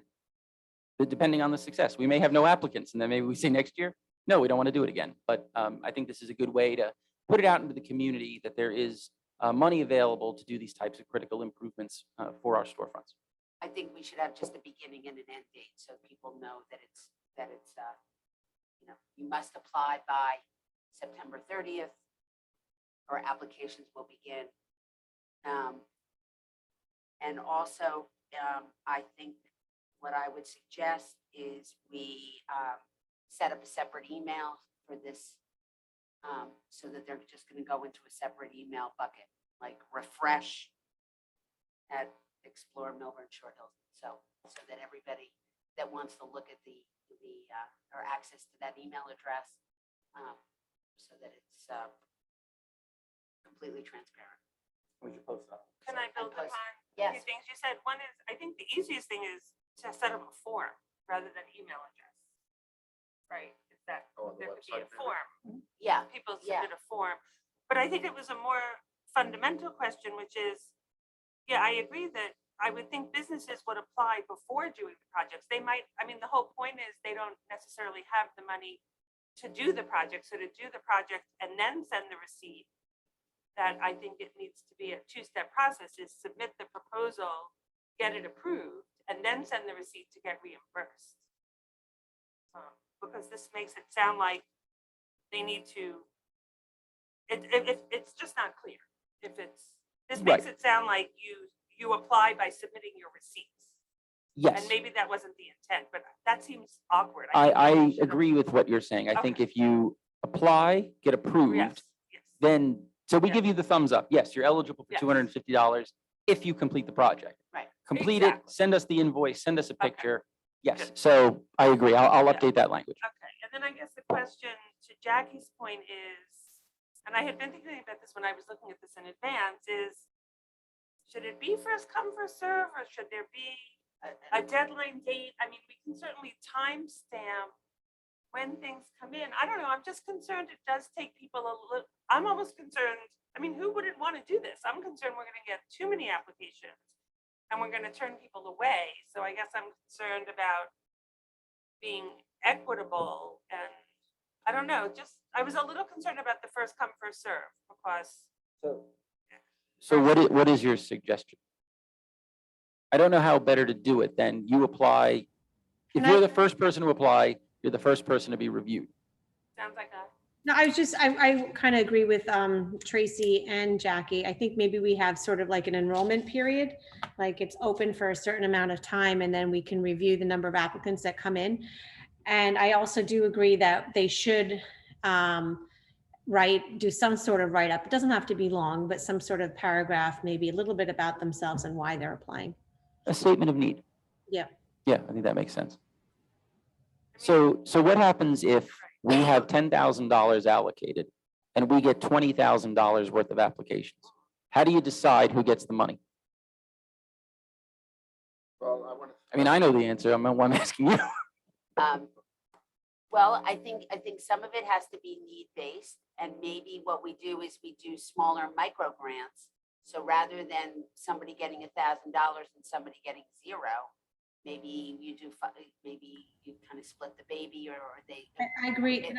depending on the success. We may have no applicants, and then maybe we say next year, no, we don't want to do it again. But I think this is a good way to put it out into the community that there is money available to do these types of critical improvements for our storefronts. I think we should have just a beginning and an end date so people know that it's you must apply by September 30th, or applications will begin. And also, I think what I would suggest is we set up a separate email for this, so that they're just going to go into a separate email bucket, like refresh at Explore Millburn Short Hills. So that everybody that wants to look at or access to that email address, so that it's completely transparent. We should post that. Can I build upon Yes. two things you said? One is, I think the easiest thing is to set up a form rather than email address. Right? Is that Oh, on the there could be a website, maybe? form. Yeah. People Yeah. submit a form. But I think it was a more fundamental question, which is, I agree that I would think businesses would apply before doing the projects. They might, the whole point is they don't necessarily have the money to do the project. So to do the project and then send the receipt, that I think it needs to be a 2-step process, is submit the proposal, get it approved, and then send the receipt to get reimbursed. Because this makes it sound like they need to, it's just not clear. This makes it sound like you apply by submitting your receipts. Yes. And maybe that wasn't the intent, but that seems awkward. think I we should agree with what you're saying. I think Okay. if you apply, get approved, Yes, yes. then So we Yeah. give you the thumbs up. Yes, you're eligible for Yes. $250 if you complete the project. Right. Complete it, Exactly. send us the invoice, send us a Okay. picture. Yes, Good. so I agree. I'll Yeah. update that language. Okay, and then I guess the question to Jackie's point is, and I had been thinking about this when I was looking at this in advance, is should it be first come, first serve, or should there be a deadline date? I mean, we can certainly timestamp when things come in. I don't know, I'm just concerned it does take people a little, I'm almost concerned, I mean, who wouldn't want to do this? I'm concerned we're gonna get too many applications and we're gonna turn people away. So I guess I'm concerned about being equitable and, I don't know, just, I was a little concerned about the first come, first serve because. So what is your suggestion? I don't know how better to do it than you apply. If Can you're I- the first person to apply, you're the first person to be reviewed. Sounds like a. No, I kind of agree with Tracy and Jackie. I think maybe we have sort of like an enrollment period, like it's open for a certain amount of time and then we can review the number of applicants that come in. And I also do agree that they should do some sort of write-up. It doesn't have to be long, but some sort of paragraph, maybe a little bit about themselves and why they're applying. A statement of need. Yeah. Yeah, I think that makes sense. So what happens if we have $10,000 allocated and we get $20,000 worth of applications? How do you decide who gets the money? Well, I want to. I mean, I know the answer. I'm asking you. Well, I think some of it has to be need-based, and maybe what we do is we do smaller micro grants. So rather than somebody getting $1,000 and somebody getting $0, maybe you do, maybe you kind of split the baby or they. I agree. Can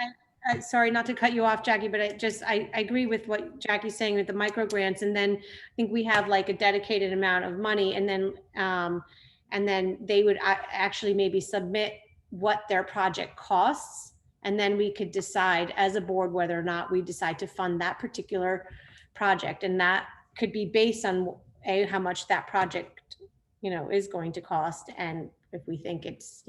sorry, not to cut you off, Jackie, but I agree with what Jackie's saying with the micro grants. And then I think we have like a dedicated amount of money and then they would actually maybe submit what their project costs. And then we could decide as a board whether or not we decide to fund that particular project. And that could be based on how much that project, is going to cost. And if we think it's,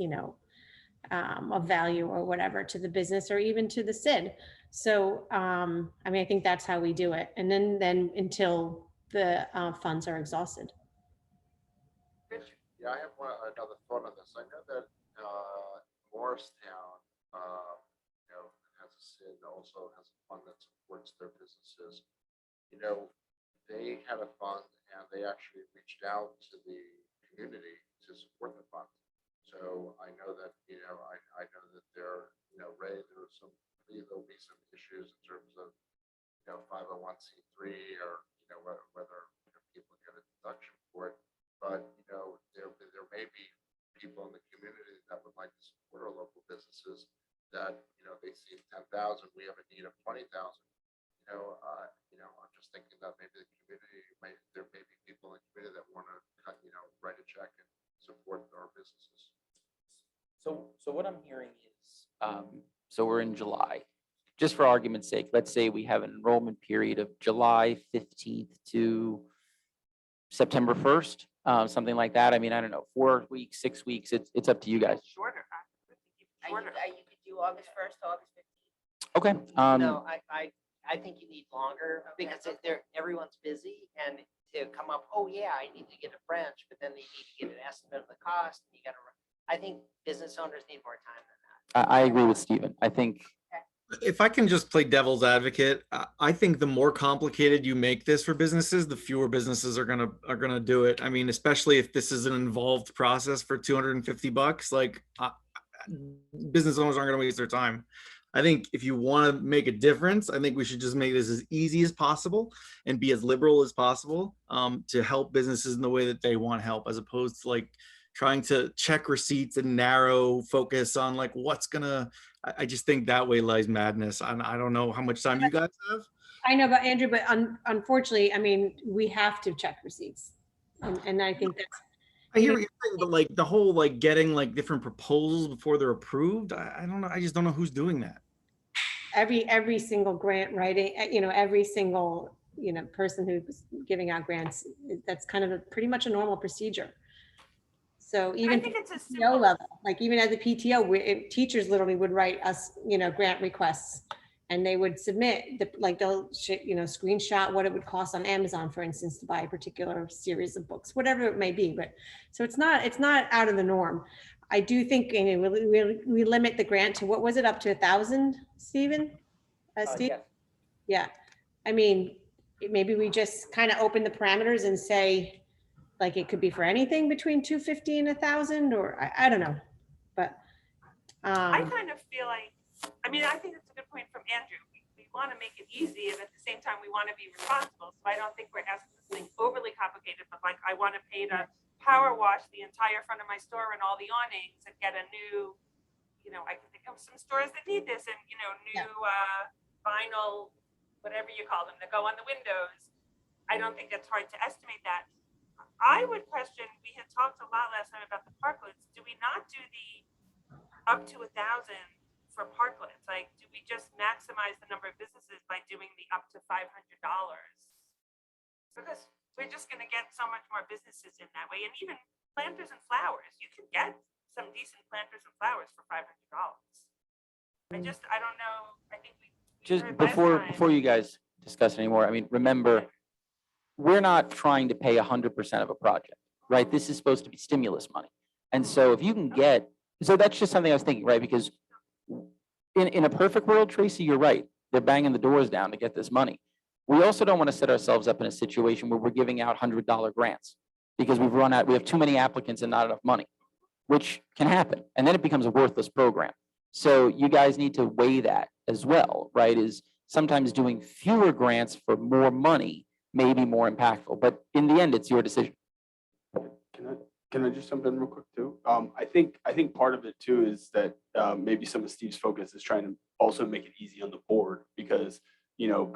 of value or whatever to the business or even to the SID. So, I think that's how we do it. And then until the funds are exhausted. Yeah, I have another thought on this. I know that Morristown, has a SID, also has a fund that supports their businesses. They had a fund and they actually reached out to the community to support the fund. So I know that, I know that Ray, there'll be some issues in terms of, 501c3 or, whether people get a deduction for it. But, there may be people in the community that would like to support our local businesses that, they see 10,000, we have a need of 20,000. I'm just thinking that maybe the community there may be people in the community that want to write a check and support our businesses. So what I'm hearing is, so we're in July. Just for argument's sake, let's say we have an enrollment period of July 15th to September 1st, something like that. I mean, I don't know, 4 weeks, 6 weeks. It's up to you guys. Shorter. Shorter. You could do August 1st, August 15th. Okay. No, I think you need longer because everyone's busy and to come up, oh yeah, I need to get a French, but then they need to get an estimate of the cost. You gotta, I think business owners need more time than that. I agree with Stephen. I think If I can just play devil's advocate, I think the more complicated you make this for businesses, the fewer businesses are gonna do it. I mean, especially if this is an involved process for $250, like business owners aren't gonna waste their time. I think if you want to make a difference, I think we should just make this as easy as possible and be as liberal as possible to help businesses in the way that they want help, as opposed to like trying to check receipts and narrow focus on like what's gonna. I just think that way lies madness. I don't know how much time you guys have. I know, but Andrew, but unfortunately, we have to check receipts. And I think that's. I hear what you're saying, but like the whole like getting like different proposals before they're approved. I don't know. I just don't know who's doing that. Every single grant writing, every single, person who's giving out grants, that's kind of pretty much a normal procedure. So even I think it's a PTO simple. level, like even as a PTO, teachers literally would write us, grant requests, And they would submit the, like, they'll, screenshot what it would cost on Amazon, for instance, to buy a particular series of books, whatever it may be. But so it's not out of the norm. I do think, we limit the grant to, what was it, up to 1,000, Stephen? Steve? Yes. Yeah. I mean, maybe we just kind of open the parameters and say, like, it could be for anything between 250 and 1,000, or I don't know, but. I kind of feel like, I mean, I think it's a good point from Andrew. We want to make it easy, and at the same time, we want to be responsible. So I don't think we're asking something overly complicated, but like, I want to pay to power wash the entire front of my store and all the awnings and get a new, I can think of some stores that need this, and, new vinyl, whatever you call them, that go on the windows. I don't think it's hard to estimate that. I would question, we had talked a lot last time about the parklets. Do we not do the up to 1,000 for parklets? Like, do we just maximize the number of businesses by doing the up to $500? Because we're just going to get so much more businesses in that way. And even planters and flowers, you can get some decent planters and flowers for $500. I don't know. I think we Just heard last before time. you guys discuss anymore, I mean, remember, we're not trying to pay 100% of a project, right? This is supposed to be stimulus money. And so if you can get, so that's just something I was thinking, right? Because in a perfect world, Tracy, you're right. They're banging the doors down to get this money. We also don't want to set ourselves up in a situation where we're giving out $100 grants because we have too many applicants and not enough money, which can happen. And then it becomes a worthless program. So you guys need to weigh that as well, right? Is sometimes doing fewer grants for more money may be more impactful, but in the end, it's your decision. Can I just jump in real quick too? I think part of it too is that maybe some of Steve's focus is trying to also make it easy on the board because,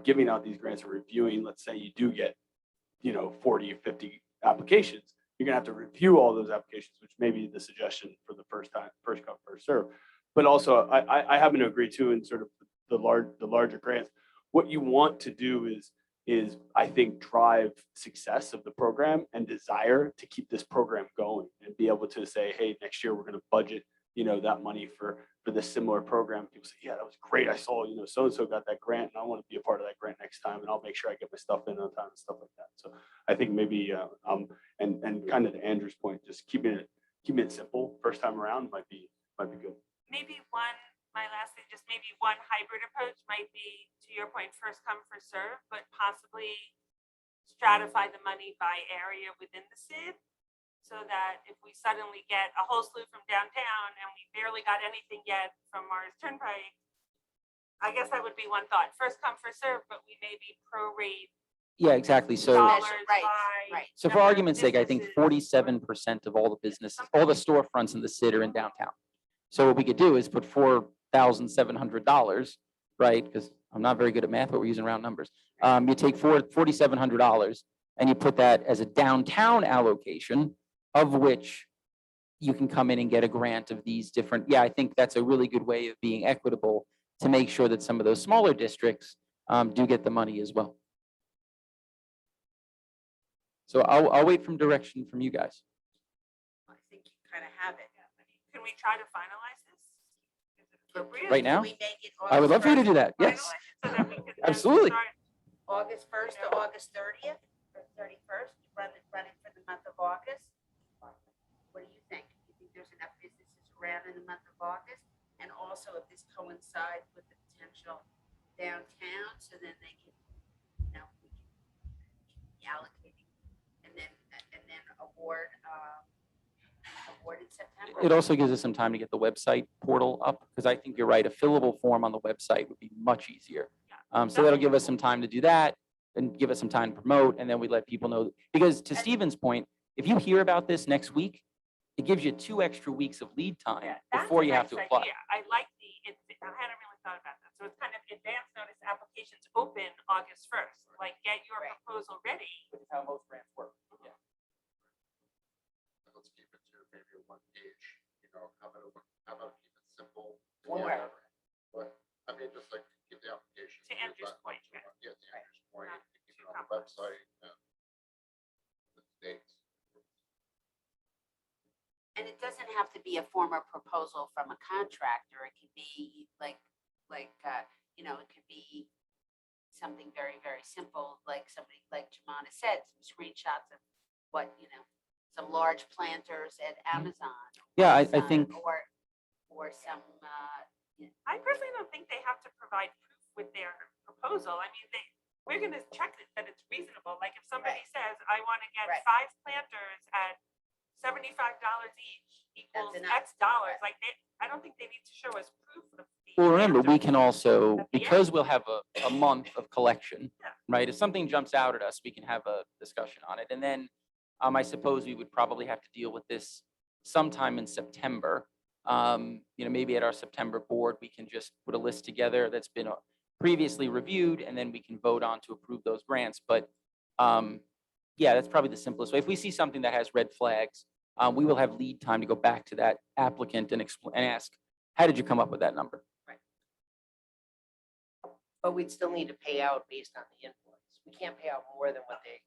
giving out these grants and reviewing, let's say you do get, 40 or 50 applications, you're gonna have to review all those applications, which may be the suggestion for the first come, first serve. But also I happen to agree too in sort of the larger grants. What you want to do is I think drive success of the program and desire to keep this program going and be able to say, hey, next year we're going to budget, that money for this similar program. People say, yeah, that was great. I saw, so-and-so got that grant and I want to be a part of that grant next time. And I'll make sure I get my stuff in on time and stuff like that. So I think maybe, and kind of to Andrew's point, just keeping it simple first time around might be good. Maybe my last thing, just maybe one hybrid approach might be, to your point, first come, first serve, but possibly stratify the money by area within the SID, so that if we suddenly get a whole slew from downtown and we barely got anything yet from Mars Turnpike, I guess that would be one thought. First come, first serve, but we maybe prorate Yeah, exactly. So, dollars Right, by right. so for number of argument's sake, I think businesses. 47% of all the businesses, all the storefronts in the city are in downtown. So what we could do is put $4,700, right? Because I'm not very good at math, but we're using round numbers. You take $4,700 and you put that as a downtown allocation, of which you can come in and get a grant of these different. Yeah, I think that's a really good way of being equitable to make sure that some of those smaller districts do get the money as well. So I'll wait from direction from you guys. I think you kind of have it. Can we try to finalize this? Is it appropriate? Right now? Can we make it I would love for you to do that. Finalize Yes, it so that we can then absolutely. start- August 1st to August 30th or 31st, run it for the month of August? What do you think? You think there's enough businesses around in the month of August? And also if this coincides with the potential downtown, so then they can, we can be allocating and then award in September. It also gives us some time to get the website portal up, because I think you're right, a fillable form on the website would be much easier. So that'll give us some time to do that and give us some time to promote, and then we let people know. Because to Stephen's point, if you hear about this next week, it gives you 2 extra weeks of lead time Yeah, that's before a you have to nice apply. idea. I like I hadn't really thought about that. So it's kind of advance notice applications open August 1st, like get your proposal ready. Which is how most grants work. Yeah. Let's keep it to maybe a 1 page, how about keep it simple? One Yeah. paragraph. But, I mean, just like give the application. To Andrew's point, yeah. Yeah, to Andrew's point, Not you keep too it on the complex. website and the dates. And it doesn't have to be a former proposal from a contractor. It could be like, you know, it could be something very, very simple, like somebody, like Jemana said, some screenshots of what, you know, some large planters at Amazon. Yeah, I Amazon, think, Or some, I personally don't think they have to provide proof with their proposal. I mean, we're gonna check it that it's reasonable. Like if somebody says, I want to get Right. 5 planters at $75 each equals enough. X dollars, like I don't think they need to show us proof of the. well, remember, we planters. can also, At the because end. we'll have a month of collection, Yeah. right? If something jumps out at us, we can have a discussion on it. And then I suppose we would probably have to deal with this sometime in September. You know, maybe at our September board, we can just put a list together that's been previously reviewed, and then we can vote on to approve those grants. But yeah, that's probably the simplest way. If we see something that has red flags, we will have lead time to go back to that applicant and and ask, how did you come up with that number? But we'd still need to pay out based on the invoice. We can't pay out more than what they,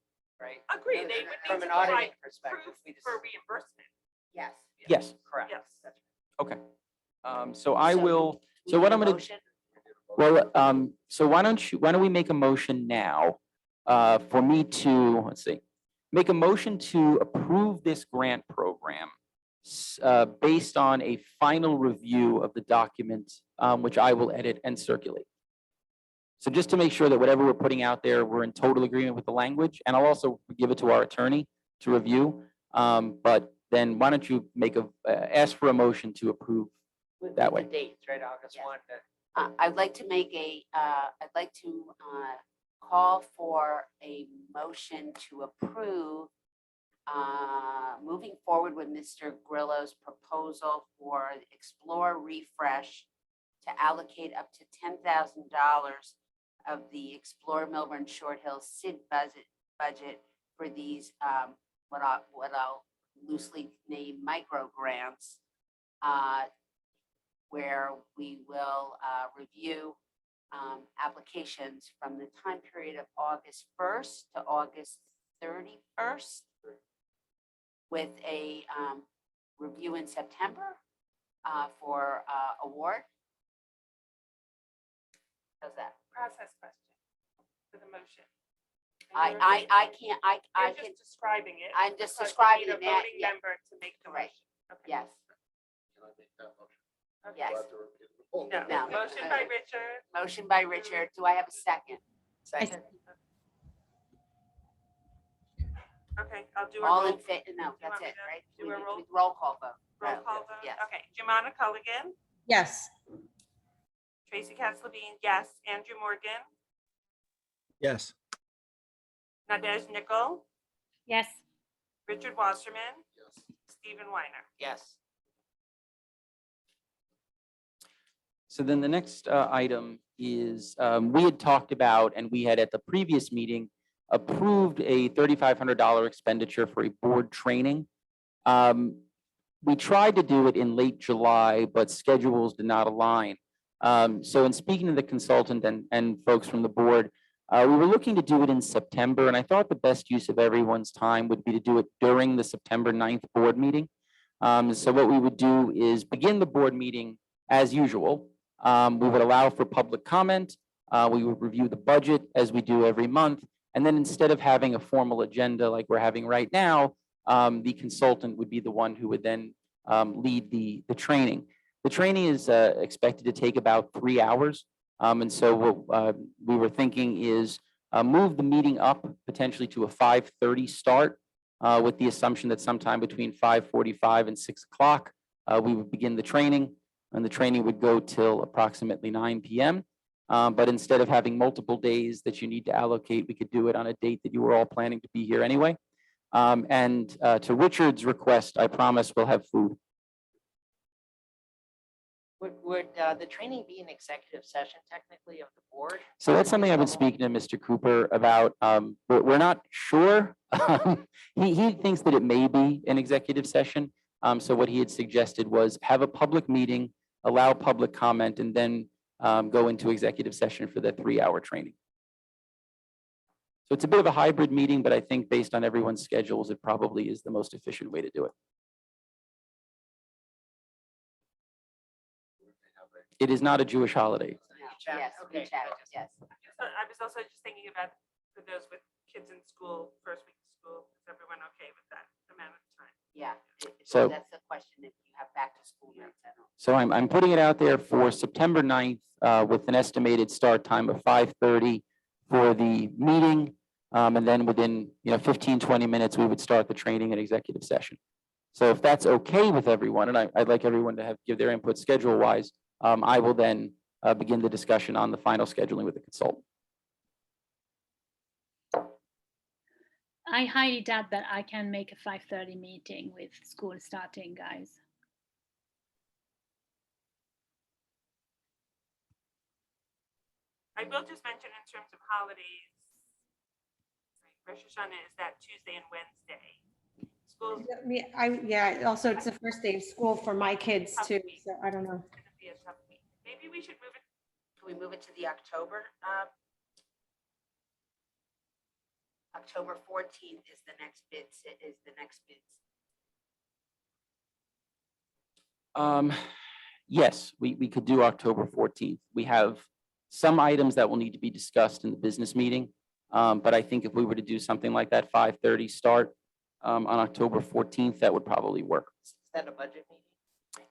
right? Agreed, they would From need an to provide auditing perspective, proof we just, for reimbursement. yes. Yes. correct. Yes. That's Okay. So I will, We so what need I'm a gonna, motion? well, so why don't we make a motion now for me to, let's see, make a motion to approve this grant program based on a final review of the document, which I will edit and circulate. So just to make sure that whatever we're putting out there, we're in total agreement with the language, and I'll also give it to our attorney to review. But then why don't you ask for a motion to approve with that the way. dates, right? August Yeah. 1 to I'd like to make I'd like to call for a motion to approve moving forward with Mr. Grillo's proposal for Explore Refresh to allocate up to $10,000 of the Explore Millburn Short Hills SID budget for these what I'll loosely name micro grants, where we will review applications from the time period of August 1st to August 31st, with a review in September for award. How's that? Process question for the motion. I can't, I You're can, just describing it. I'm just because you describing need a that, voting yeah. member to make the Right. motion. Okay. Yes, Can I make that motion? Okay. yes. Do I have to repeat it? Oh, No, No. motion by Richard. Motion by Richard. Do I have a second? second. Okay, I'll do a All roll, in fit, no, you that's want me it, to right? do We a need- roll? we roll call vote. roll call vote. Yes. Okay, Jemana Culligan, Yes. Tracy Katzlebine, yes. Andrew Morgan, Yes. Nadej Nickel, Yes. Richard Wasserman, Yes. Stephen Weiner. Yes. So then the next item is, we had talked about, and we had at the previous meeting approved a $3,500 expenditure for a board training. We tried to do it in late July, but schedules did not align. So in speaking to the consultant and folks from the board, we were looking to do it in September, and I thought the best use of everyone's time would be to do it during the September 9th board meeting. So what we would do is begin the board meeting as usual. We would allow for public comment. We would review the budget as we do every month. And then instead of having a formal agenda like we're having right now, the consultant would be the one who would then lead the training. The training is expected to take about 3 hours. And so what we were thinking is move the meeting up potentially to a 5:30 start with the assumption that sometime between 5:45 and 6 o'clock, we would begin the training, and the training would go till approximately 9 p.m. But instead of having multiple days that you need to allocate, we could do it on a date that you were all planning to be here anyway. And to Richard's request, I promise we'll have food. Would the training be an executive session technically of the board? So that's something I've been speaking to Mr. Cooper about. We're not sure. He thinks that it may be an executive session. So what he had suggested was have a public meeting, allow public comment, and then go into executive session for that 3-hour training. So it's a bit of a hybrid meeting, but I think based on everyone's schedules, it probably is the most efficient way to do it. It is not a Jewish holiday. chat? Yes, Okay, reach out, good. yes. I was also just thinking about for those with kids in school, first week of school, is everyone okay with that amount of time? Yeah. So- That's the question, if you have back to school in general. So I'm putting it out there for September 9th with an estimated start time of 5:30 for the meeting. And then within, 15, 20 minutes, we would start the training and executive session. So if that's okay with everyone, and I'd like everyone to give their input schedule wise, I will then begin the discussion on the final scheduling with the consultant. I highly doubt that I can make a 5:30 meeting with school starting, guys. I will just mention in terms of holidays, right, Rosh Hashanah is that Tuesday and Wednesday. Schools Yeah, also it's the first day of school for my kids too, so I don't know. gonna be a tough week. Maybe we should move it. Can we move it to the October? October 14th is the next bids, Yes, we could do October 14th. We have some items that will need to be discussed in the business meeting. But I think if we were to do something like that 5:30 start on October 14th, that would probably work. Is that a budget meeting?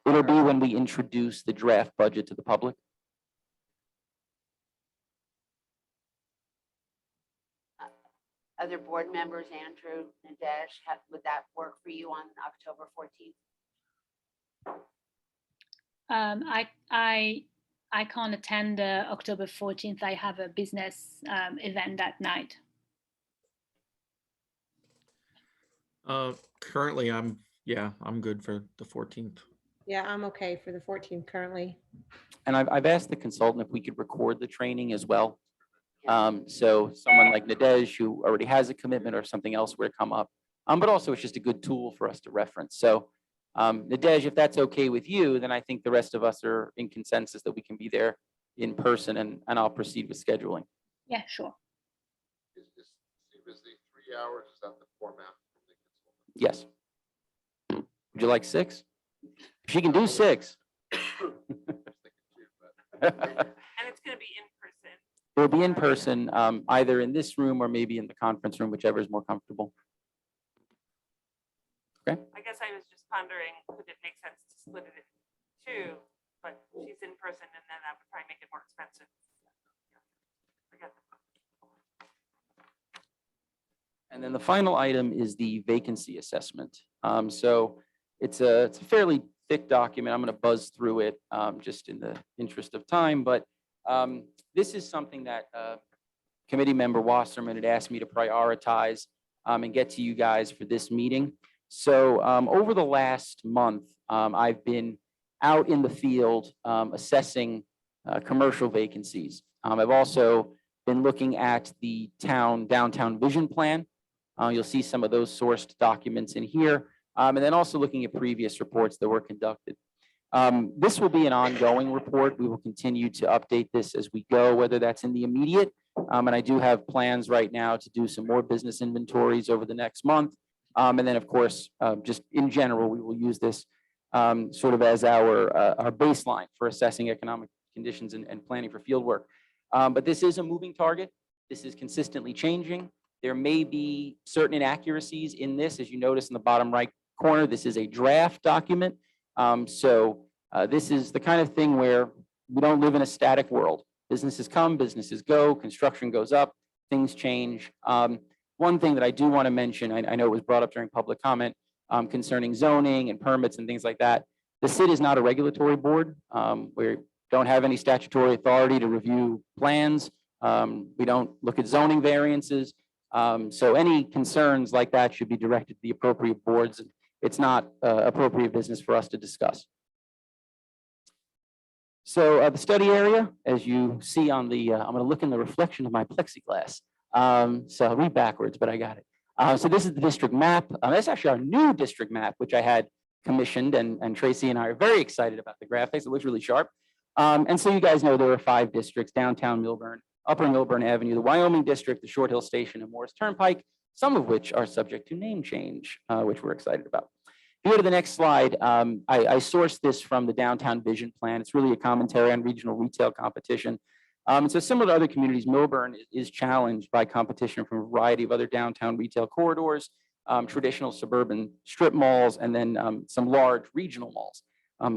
It'll be when we introduce the draft budget to the public. Other board members, Andrew, Nadesh, would that work for you on October 14th? I can't attend October 14th. I have a business event that night. Currently, I'm good for the 14th. Yeah, I'm okay for the 14th currently. And I've asked the consultant if we could record the training as well. So someone like Nadej, who already has a commitment or something else were to come up. But also it's just a good tool for us to reference. So Nadej, if that's okay with you, then I think the rest of us are in consensus that we can be there in person and I'll proceed with scheduling. Yeah, sure. Is the 3 hours, is that the format? from the consultant? Yes. Would you like 6? She can do 6. And it's gonna be in person. It'll be in person, either in this room or maybe in the conference room, whichever is more comfortable. I guess I was just pondering, could it make sense to split it in two, but she's in person and then that would probably make it more expensive. Forget that. And then the final item is the vacancy assessment. So it's a fairly thick document. I'm going to buzz through it just in the interest of time, but this is something that committee member Wasserman had asked me to prioritize and get to you guys for this meeting. So over the last month, I've been out in the field assessing commercial vacancies. I've also been looking at the downtown vision plan. You'll see some of those sourced documents in here, and then also looking at previous reports that were conducted. This will be an ongoing report. We will continue to update this as we go, whether that's in the immediate. And I do have plans right now to do some more business inventories over the next month. And then, of course, just in general, we will use this sort of as our baseline for assessing economic conditions and planning for field work. But this is a moving target. This is consistently changing. There may be certain inaccuracies in this, as you notice in the bottom right corner. This is a draft document. So this is the kind of thing where we don't live in a static world. Businesses come, businesses go, construction goes up, things change. One thing that I do want to mention, I know it was brought up during public comment concerning zoning and permits and things like that. The CID is not a regulatory board. We don't have any statutory authority to review plans. We don't look at zoning variances. So any concerns like that should be directed to the appropriate boards. It's not appropriate business for us to discuss. So the study area, as you see on the, I'm going to look in the reflection of my plexiglass. So I'll read backwards, but I got it. So this is the district map. That's actually our new district map, which I had commissioned, and Tracy and I are very excited about the graphics. It looks really sharp. And so you guys know there are 5 districts: downtown Millburn, Upper Millburn Avenue, the Wyoming District, the Short Hill Station, and Morris Turnpike, some of which are subject to name change, which we're excited about. If you go to the next slide, I sourced this from the Downtown Vision Plan. It's really a commentary on regional retail competition. So similar to other communities, Millburn is challenged by competition from a variety of other downtown retail corridors, traditional suburban strip malls, and then some large regional malls.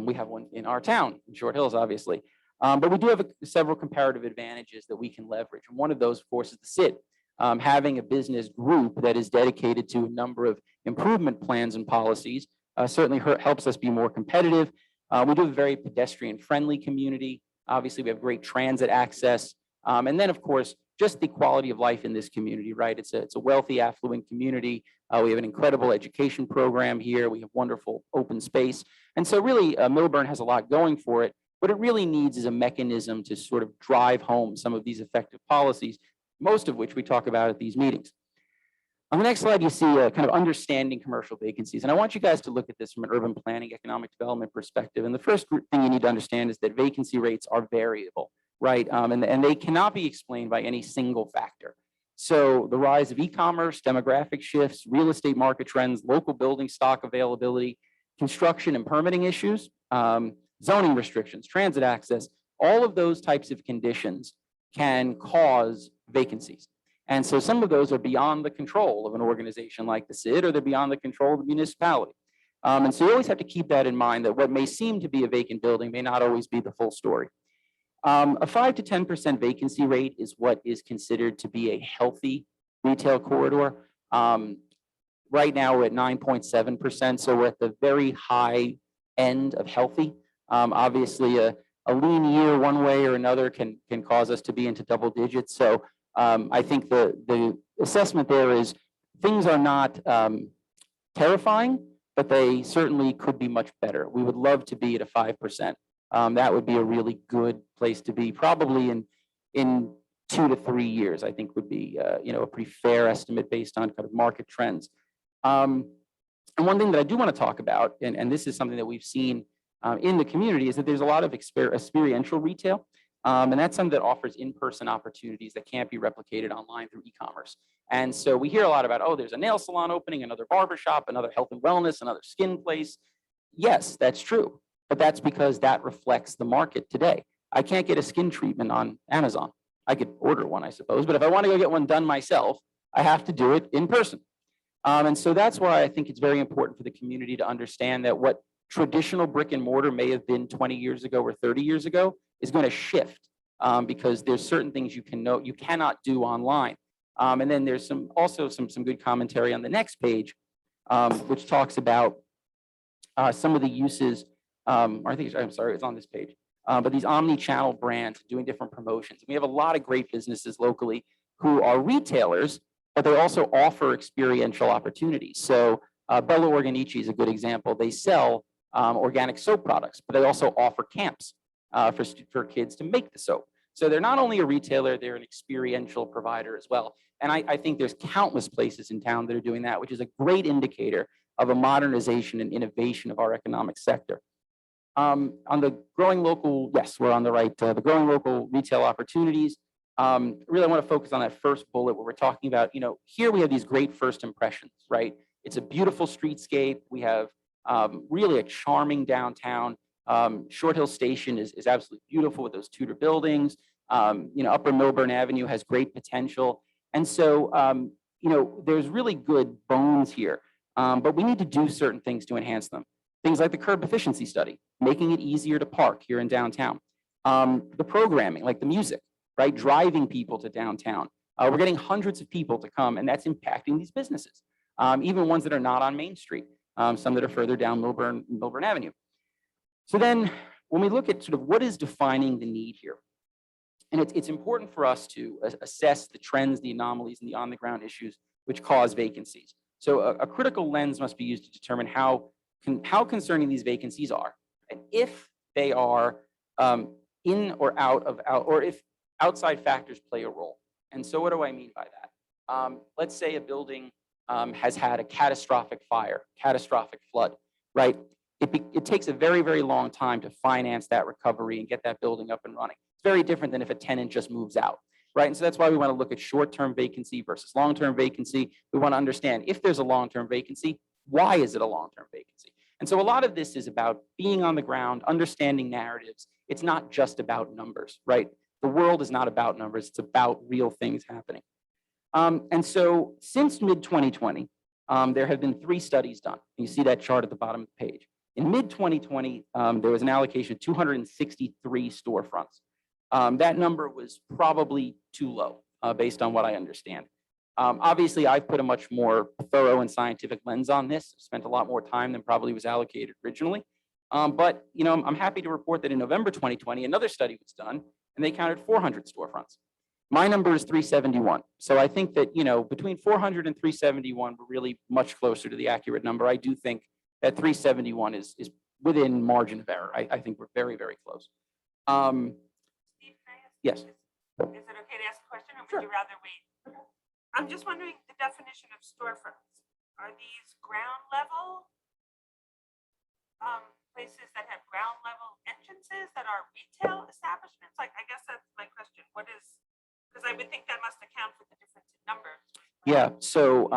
We have one in our town, in Short Hills, obviously. But we do have several comparative advantages that we can leverage. And one of those, of course, is the SID. Having a business group that is dedicated to a number of improvement plans and policies certainly helps us be more competitive. We do have a very pedestrian-friendly community. Obviously, we have great transit access. And then, of course, just the quality of life in this community, right? It's a wealthy, affluent community. We have an incredible education program here. We have wonderful open space. And so really, Millburn has a lot going for it. What it really needs is a mechanism to sort of drive home some of these effective policies, most of which we talk about at these meetings. On the next slide, you see kind of understanding commercial vacancies. And I want you guys to look at this from an urban planning, economic development perspective. And the first thing you need to understand is that vacancy rates are variable, right? And they cannot be explained by any single factor. So the rise of e-commerce, demographic shifts, real estate market trends, local building stock availability, construction and permitting issues, zoning restrictions, transit access, all of those types of conditions can cause vacancies. And so some of those are beyond the control of an organization like the SID, or they're beyond the control of the municipality. And so you always have to keep that in mind, that what may seem to be a vacant building may not always be the full story. A 5 to 10% vacancy rate is what is considered to be a healthy retail corridor. Right now we're at 9.7%, so we're at the very high end of healthy. Obviously, a lean year one way or another can cause us to be into double digits. So I think the assessment there is things are not terrifying, but they certainly could be much better. We would love to be at a 5%. That would be a really good place to be, probably in 2 to 3 years, I think would be a pretty fair estimate based on kind of market trends. And one thing that I do want to talk about, and this is something that we've seen in the community, is that there's a lot of experiential retail. And that's something that offers in-person opportunities that can't be replicated online through e-commerce. And so we hear a lot about, oh, there's a nail salon opening, another barber shop, another health and wellness, another skin place. Yes, that's true. But that's because that reflects the market today. I can't get a skin treatment on Amazon. I could order one, I suppose. But if I want to go get one done myself, I have to do it in person. And so that's why I think it's very important for the community to understand that what traditional brick and mortar may have been 20 years ago or 30 years ago is going to shift because there's certain things you cannot do online. And then there's also some good commentary on the next page, which talks about some of the uses. I'm sorry, it's on this page. But these omni-channel brands doing different promotions. We have a lot of great businesses locally who are retailers, but they also offer experiential opportunities. So Bella Organici is a good example. They sell organic soap products, but they also offer camps for kids to make the soap. So they're not only a retailer, they're an experiential provider as well. And I think there's countless places in town that are doing that, which is a great indicator of a modernization and innovation of our economic sector. On the growing local, yes, we're on the right, the growing local retail opportunities. Really, I want to focus on that first bullet where we're talking about, here we have these great first impressions, right? It's a beautiful streetscape. We have really a charming downtown. Short Hill Station is absolutely beautiful with those Tudor buildings. Upper Millburn Avenue has great potential. And so, there's really good bones here, but we need to do certain things to enhance them. Things like the curb efficiency study, making it easier to park here in downtown. The programming, like the music, right? Driving people to downtown. We're getting hundreds of people to come, and that's impacting these businesses, even ones that are not on Main Street, some that are further down Millburn Avenue. So then when we look at sort of what is defining the need here, and it's important for us to assess the trends, the anomalies, and the on-the-ground issues which cause vacancies. So a critical lens must be used to determine how concerning these vacancies are, and if they are in or out of, or if outside factors play a role. And so what do I mean by that? Let's say a building has had a catastrophic fire, catastrophic flood, right? It takes a very, very long time to finance that recovery and get that building up and running. It's very different than if a tenant just moves out, right? And so that's why we want to look at short-term vacancy versus long-term vacancy. We want to understand if there's a long-term vacancy, why is it a long-term vacancy? And so a lot of this is about being on the ground, understanding narratives. It's not just about numbers, right? the world is not about numbers, it's about real things happening. And so since mid-2020, there have been 3 studies done. You see that chart at the bottom of the page. In mid-2020, there was an allocation of 263 storefronts. That number was probably too low, based on what I understand. Obviously, I've put a much more thorough and scientific lens on this, spent a lot more time than probably was allocated originally. But I'm happy to report that in November 2020, another study was done, and they counted 400 storefronts. My number is 371. So I think that, between 400 and 371, we're really much closer to the accurate number. I do think that 371 is within margin of error. I think we're very, very close. Steve, can I ask? Yes. Is it okay to ask a question, or would you rather wait? I'm just wondering the definition of storefronts. Are these ground level places that have ground level entrances that are retail establishments? Like, I guess that's my question. What is, because I would think that must account for the difference in numbers. Yeah. So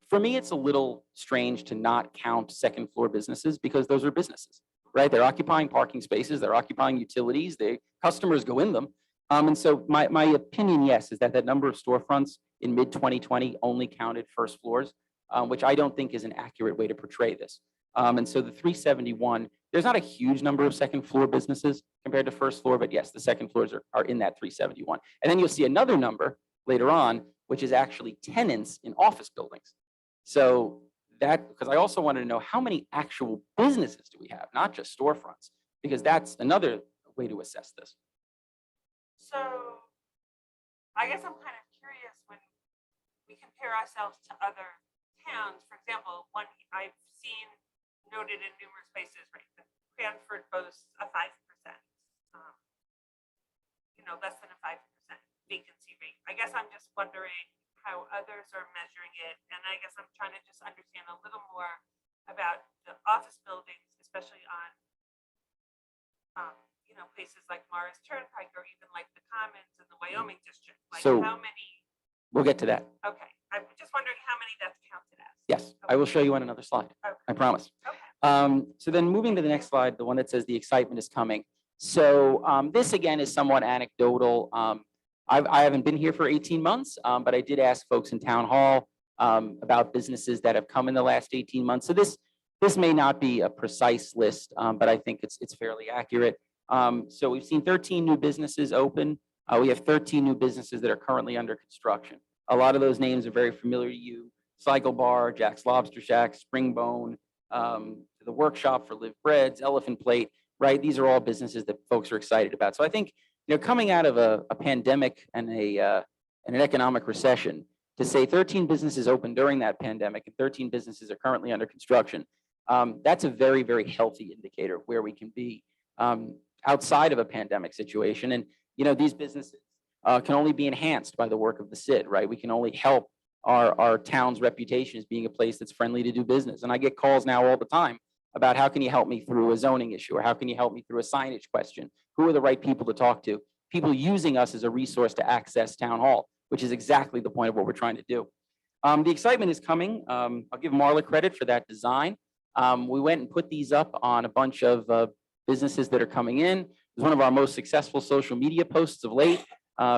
for me, it's a little strange to not count second floor businesses because those are businesses, right? They're occupying parking spaces, they're occupying utilities, customers go in them. And so my opinion, yes, is that number of storefronts in mid-2020 only counted first floors, which I don't think is an accurate way to portray this. And so the 371, there's not a huge number of second floor businesses compared to first floor, but yes, the second floors are in that 371. And then you'll see another number later on, which is actually tenants in office buildings. So because I also wanted to know how many actual businesses do we have, not just storefronts, because that's another way to assess this. So I guess I'm kind of curious when we compare ourselves to other towns. For example, one I've seen noted in numerous places, right? That Cranford boasts a 5%, less than a 5% vacancy rate. I guess I'm just wondering how others are measuring it. And I guess I'm trying to just understand a little more about the office buildings, especially on, places like Morris Turnpike or even like the Commons in the Wyoming district. Like So how many? we'll get to that. Okay, I'm just wondering how many that's counted as. Yes, I will show you on another slide. Okay. I promise. Okay. So then moving to the next slide, the one that says the excitement is coming. So this again is somewhat anecdotal. I haven't been here for 18 months, but I did ask folks in town hall about businesses that have come in the last 18 months. So this may not be a precise list, but I think it's fairly accurate. So we've seen 13 new businesses open. We have 13 new businesses that are currently under construction. A lot of those names are very familiar to you. Cycle Bar, Jack's Lobster Shack, Springbone, the Workshop for Live Breads, Elephant Plate, right? These are all businesses that folks are excited about. So I think, coming out of a pandemic and an economic recession, to say 13 businesses open during that pandemic and 13 businesses are currently under construction, that's a very, very healthy indicator of where we can be outside of a pandemic situation. And, these businesses can only be enhanced by the work of the CID, right? We can only help our town's reputation as being a place that's friendly to do business. And I get calls now all the time about how can you help me through a zoning issue, or how can you help me through a signage question? Who are the right people to talk to? People using us as a resource to access town hall, which is exactly the point of what we're trying to do. The excitement is coming. I'll give Marla credit for that design. We went and put these up on a bunch of businesses that are coming in. It was one of our most successful social media posts of late.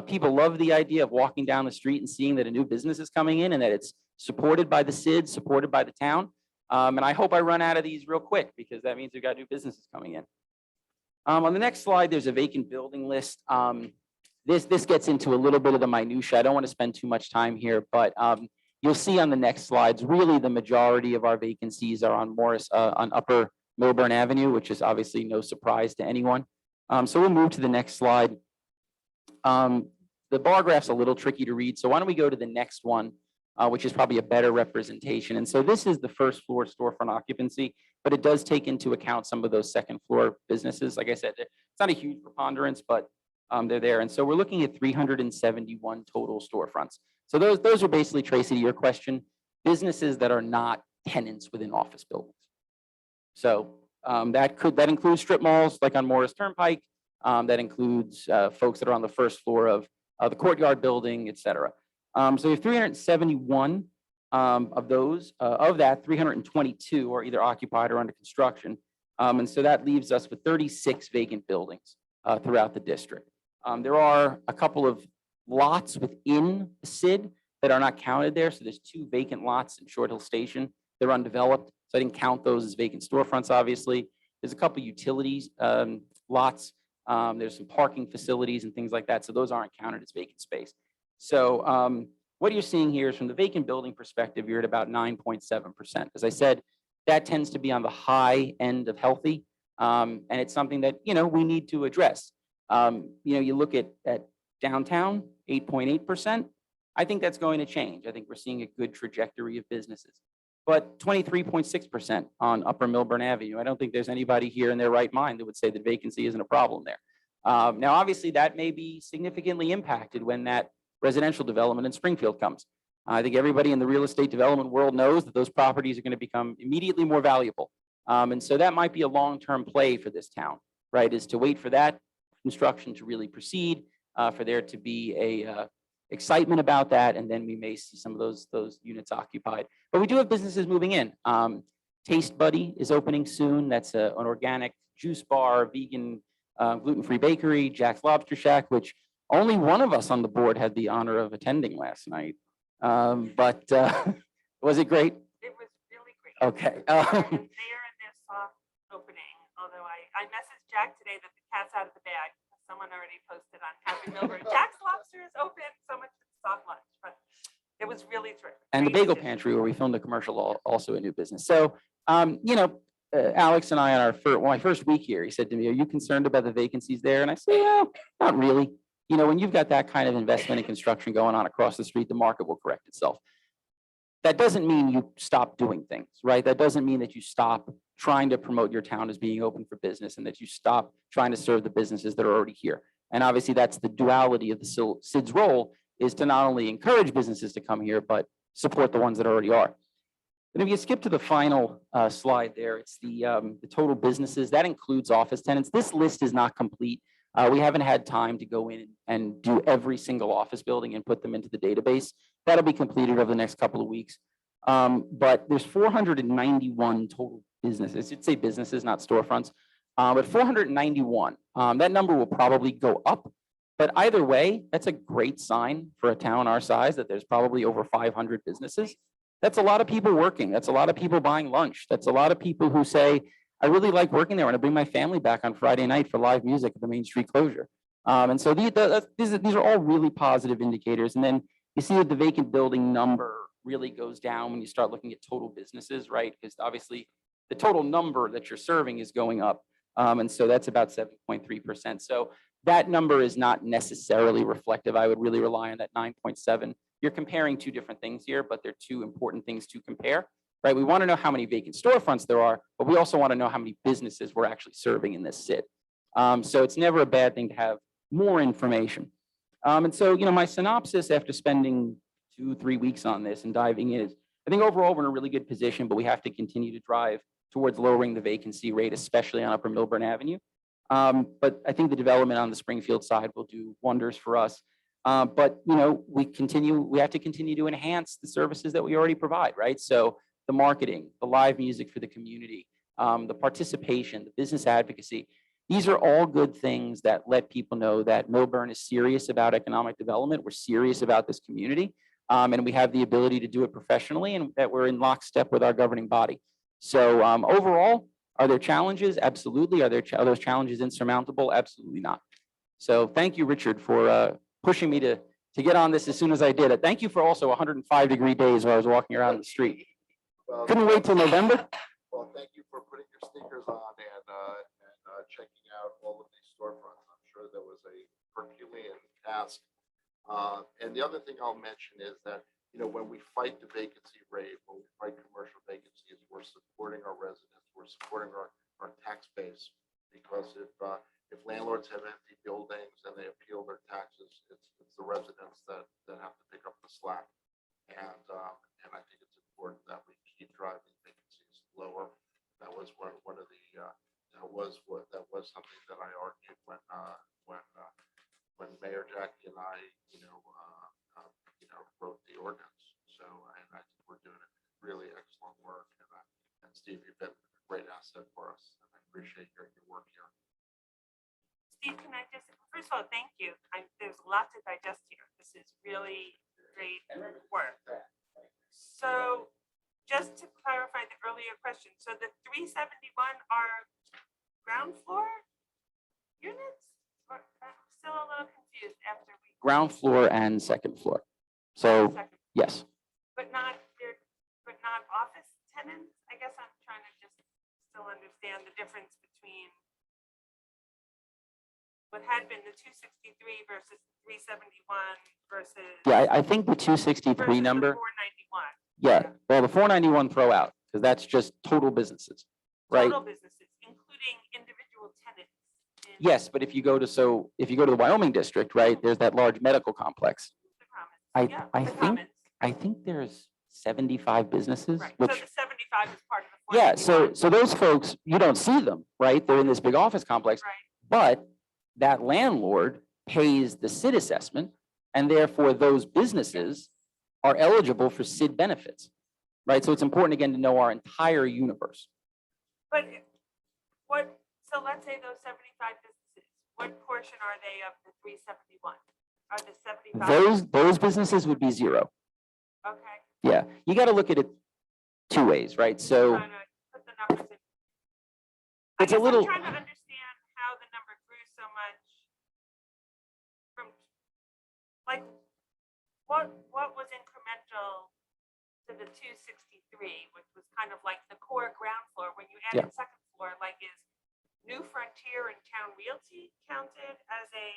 People love the idea of walking down the street and seeing that a new business is coming in and that it's supported by the CID, supported by the town. And I hope I run out of these real quick because that means we've got new businesses coming in. On the next slide, there's a vacant building list. This gets into a little bit of the minutia. I don't want to spend too much time here, but you'll see on the next slides, really the majority of our vacancies are on Upper Millburn Avenue, which is obviously no surprise to anyone. So we'll move to the next slide. The bar graph's a little tricky to read, so why don't we go to the next one, which is probably a better representation. And so this is the first floor storefront occupancy, but it does take into account some of those second floor businesses. Like I said, it's not a huge preponderance, but they're there. And so we're looking at 371 total storefronts. So those are basically, Tracy, to your question, businesses that are not tenants within office buildings. So that includes strip malls like on Morris Turnpike. That includes folks that are on the first floor of the Courtyard building, et cetera. So we have 371 of those. Of that, 322 are either occupied or under construction. And so that leaves us with 36 vacant buildings throughout the district. There are a couple of lots within the SID that are not counted there. So there's 2 vacant lots in Short Hill Station. They're undeveloped. So I didn't count those as vacant storefronts, obviously. There's a couple utilities lots. There's some parking facilities and things like that. So those aren't counted as vacant space. So what you're seeing here is from the vacant building perspective, you're at about 9.7%. As I said, that tends to be on the high end of healthy. And it's something that, we need to address. You look at downtown, 8.8%. I think that's going to change. I think we're seeing a good trajectory of businesses. But 23.6% on Upper Millburn Avenue. I don't think there's anybody here in their right mind that would say that vacancy isn't a problem there. Now, obviously, that may be significantly impacted when that residential development in Springfield comes. I think everybody in the real estate development world knows that those properties are going to become immediately more valuable. And so that might be a long-term play for this town, right, is to wait for that construction to really proceed, for there to be a excitement about that, and then we may see some of those units occupied. But we do have businesses moving in. Taste Buddy is opening soon. That's an organic juice bar, vegan, gluten-free bakery, Jack's Lobster Shack, which only one of us on the board had the honor of attending last night. But was it great? It was really great. Okay. They are in their soft opening, although I messaged Jack today that the cat's out of the bag. Someone already posted on Happy Millburn. Jack's Lobster is open, so much for soft lunch, but it was really terrific. And the Great Bagel addition. Pantry, where we filmed a commercial, also a new business. So, Alex and I on my first week here, he said to me, "Are you concerned about the vacancies there?" And I said, "Yeah, not really. When you've got that kind of investment and construction going on across the street, the market will correct itself." That doesn't mean you stop doing things, right? That doesn't mean that you stop trying to promote your town as being open for business and that you stop trying to serve the businesses that are already here. And obviously, that's the duality of the SID's role, is to not only encourage businesses to come here, but support the ones that already are. And if you skip to the final slide there, it's the total businesses. That includes office tenants. This list is not complete. We haven't had time to go in and do every single office building and put them into the database. That'll be completed over the next couple of weeks. But there's 491 total businesses. I'd say businesses, not storefronts, but 491. That number will probably go up. But either way, that's a great sign for a town our size that there's probably over 500 businesses. That's a lot of people working. That's a lot of people buying lunch. That's a lot of people who say, "I really like working there and I bring my family back on Friday night for live music at the Main Street closure." And so these are all really positive indicators. And then you see that the vacant building number really goes down when you start looking at total businesses, right? Because obviously the total number that you're serving is going up. And so that's about 7.3%. So that number is not necessarily reflective. I would really rely on that 9.7. You're comparing 2 different things here, but they're 2 important things to compare, right? We want to know how many vacant storefronts there are, but we also want to know how many businesses we're actually serving in this SID. So it's never a bad thing to have more information. And so, my synopsis after spending 2-3 weeks on this and diving in is, I think overall we're in a really good position, but we have to continue to drive towards lowering the vacancy rate, especially on Upper Millburn Avenue. But I think the development on the Springfield side will do wonders for us. But we have to continue to enhance the services that we already provide, right? So the marketing, the live music for the community, the participation, the business advocacy. These are all good things that let people know that Millburn is serious about economic development. We're serious about this community, and we have the ability to do it professionally, and that we're in lockstep with our governing body. So overall, are there challenges? Absolutely. Are those challenges insurmountable? Absolutely not. So thank you, Richard, for pushing me to get on this as soon as I did it. Thank you for also 105-degree days while I was walking around the street. Well, Couldn't wait till November. Well, thank you for putting your sneakers on and checking out all of these storefronts. I'm sure there was a Herculean task. And the other thing I'll mention is that, when we fight the vacancy rate, when we fight commercial vacancies, we're supporting our residents, we're supporting our tax base. Because if landlords have empty buildings and they appeal their taxes, it's the residents that have to pick up the slack. And I think it's important that we keep driving vacancies lower. That was one of the that was something that I argued when Mayor Jackie and I wrote the ordinance. So and I think we're doing really excellent work. And Steve, you've been a great asset for us, and I appreciate your work here. Steve, can I just, first of all, thank you. There's a lot to digest here. This is really great work. So just to clarify the earlier question, so the 371 are ground floor units? Or, I'm still a little confused after we. Ground floor and second floor. So, Second, yes, but not, but not office tenants? I guess I'm trying to just still understand the difference between what had been the 263 versus 371 versus. yeah, I think the 263 versus the number, 491. yeah, well, the 491 throw out, because that's just total businesses, right? Total businesses, including individual tenants. in Yes, but if you go to the Wyoming district, right, there's that large medical complex. the Commons. I- Yeah, I the think- Commons. I think there's 75 businesses, Right, so which, the 75 is part of the. yeah, so 491. those folks, you don't see them, right? They're in this big office complex, Right, but that landlord pays the SID assessment, and therefore those businesses are eligible for SID benefits, right? So it's important, again, to know our entire universe. but what, so let's say those 75 businesses, what portion are they of the 371? Are the 75? Those businesses would be zero. Okay. Yeah, you got to look at it two ways, right? So Trying to put the numbers in. it's a I'm little, trying to understand how the number grew so much from, like, what was incremental to the 263, which was kind of like the core ground floor, when you added second floor, like is New Frontier and Town Realty counted as a?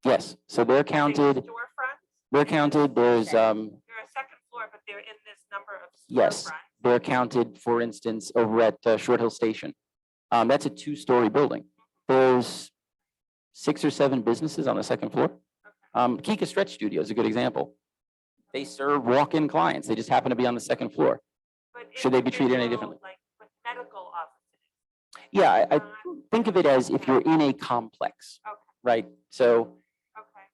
yes, so they're as a counted, storefront? they're counted, there's, They're a second floor, but they're in this number of yes, storefronts. they're counted, for instance, over at Short Hill Station. That's a two-story building. There's 6 or 7 businesses on the second floor. Kika Stretch Studio is a good example. They serve walk-in clients. They just happen to be on the second floor. But Should they be treated any individual, differently? Like with medical offices. Yeah, I not- think of it as if you're in a complex, Okay, right? So okay.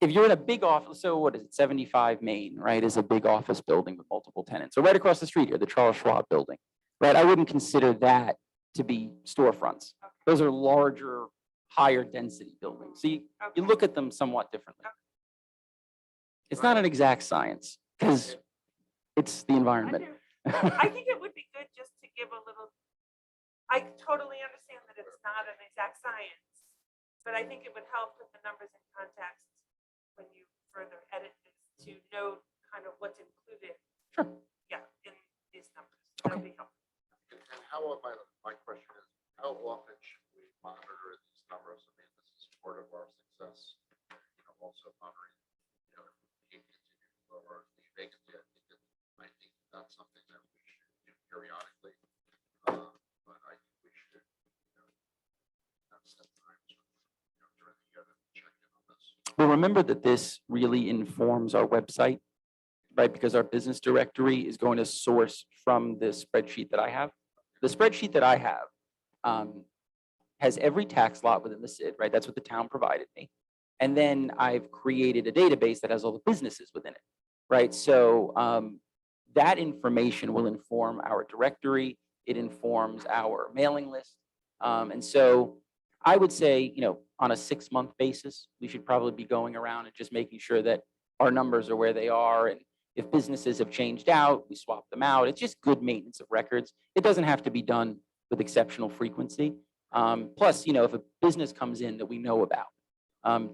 if you're in a big office, so what is it, 75 Main, right, is a big office building with multiple tenants. So right across the street here, the Charles Schwab building, right? I wouldn't consider that to be storefronts. Okay. Those are larger, higher density buildings. So you Okay. look at them somewhat differently. It's not an exact science because it's the I environment. do. I think it would be good just to give a little, I totally understand that it's not an exact science, but I think it would help put the numbers in context when you further edit this to know kind of what's included. Sure. Yeah, in these numbers. That would be helpful. And how, my question is, how often should we monitor these numbers? I mean, this is part of our success, also monitoring, if we can continue to lower the vacancy. I think that's something that we should do periodically. But I think we should, have set times, during the year to check in on this. Well, remember that this really informs our website, right? Because our business directory is going to source from this spreadsheet that I have. The spreadsheet that I have has every tax lot within the SID, right? That's what the town provided me. And then I've created a database that has all the businesses within it, right? So that information will inform our directory. It informs our mailing list. And so I would say, on a 6-month basis, we should probably be going around and just making sure that our numbers are where they are. And if businesses have changed out, we swap them out. It's just good maintenance of records. It doesn't have to be done with exceptional frequency. Plus, if a business comes in that we know about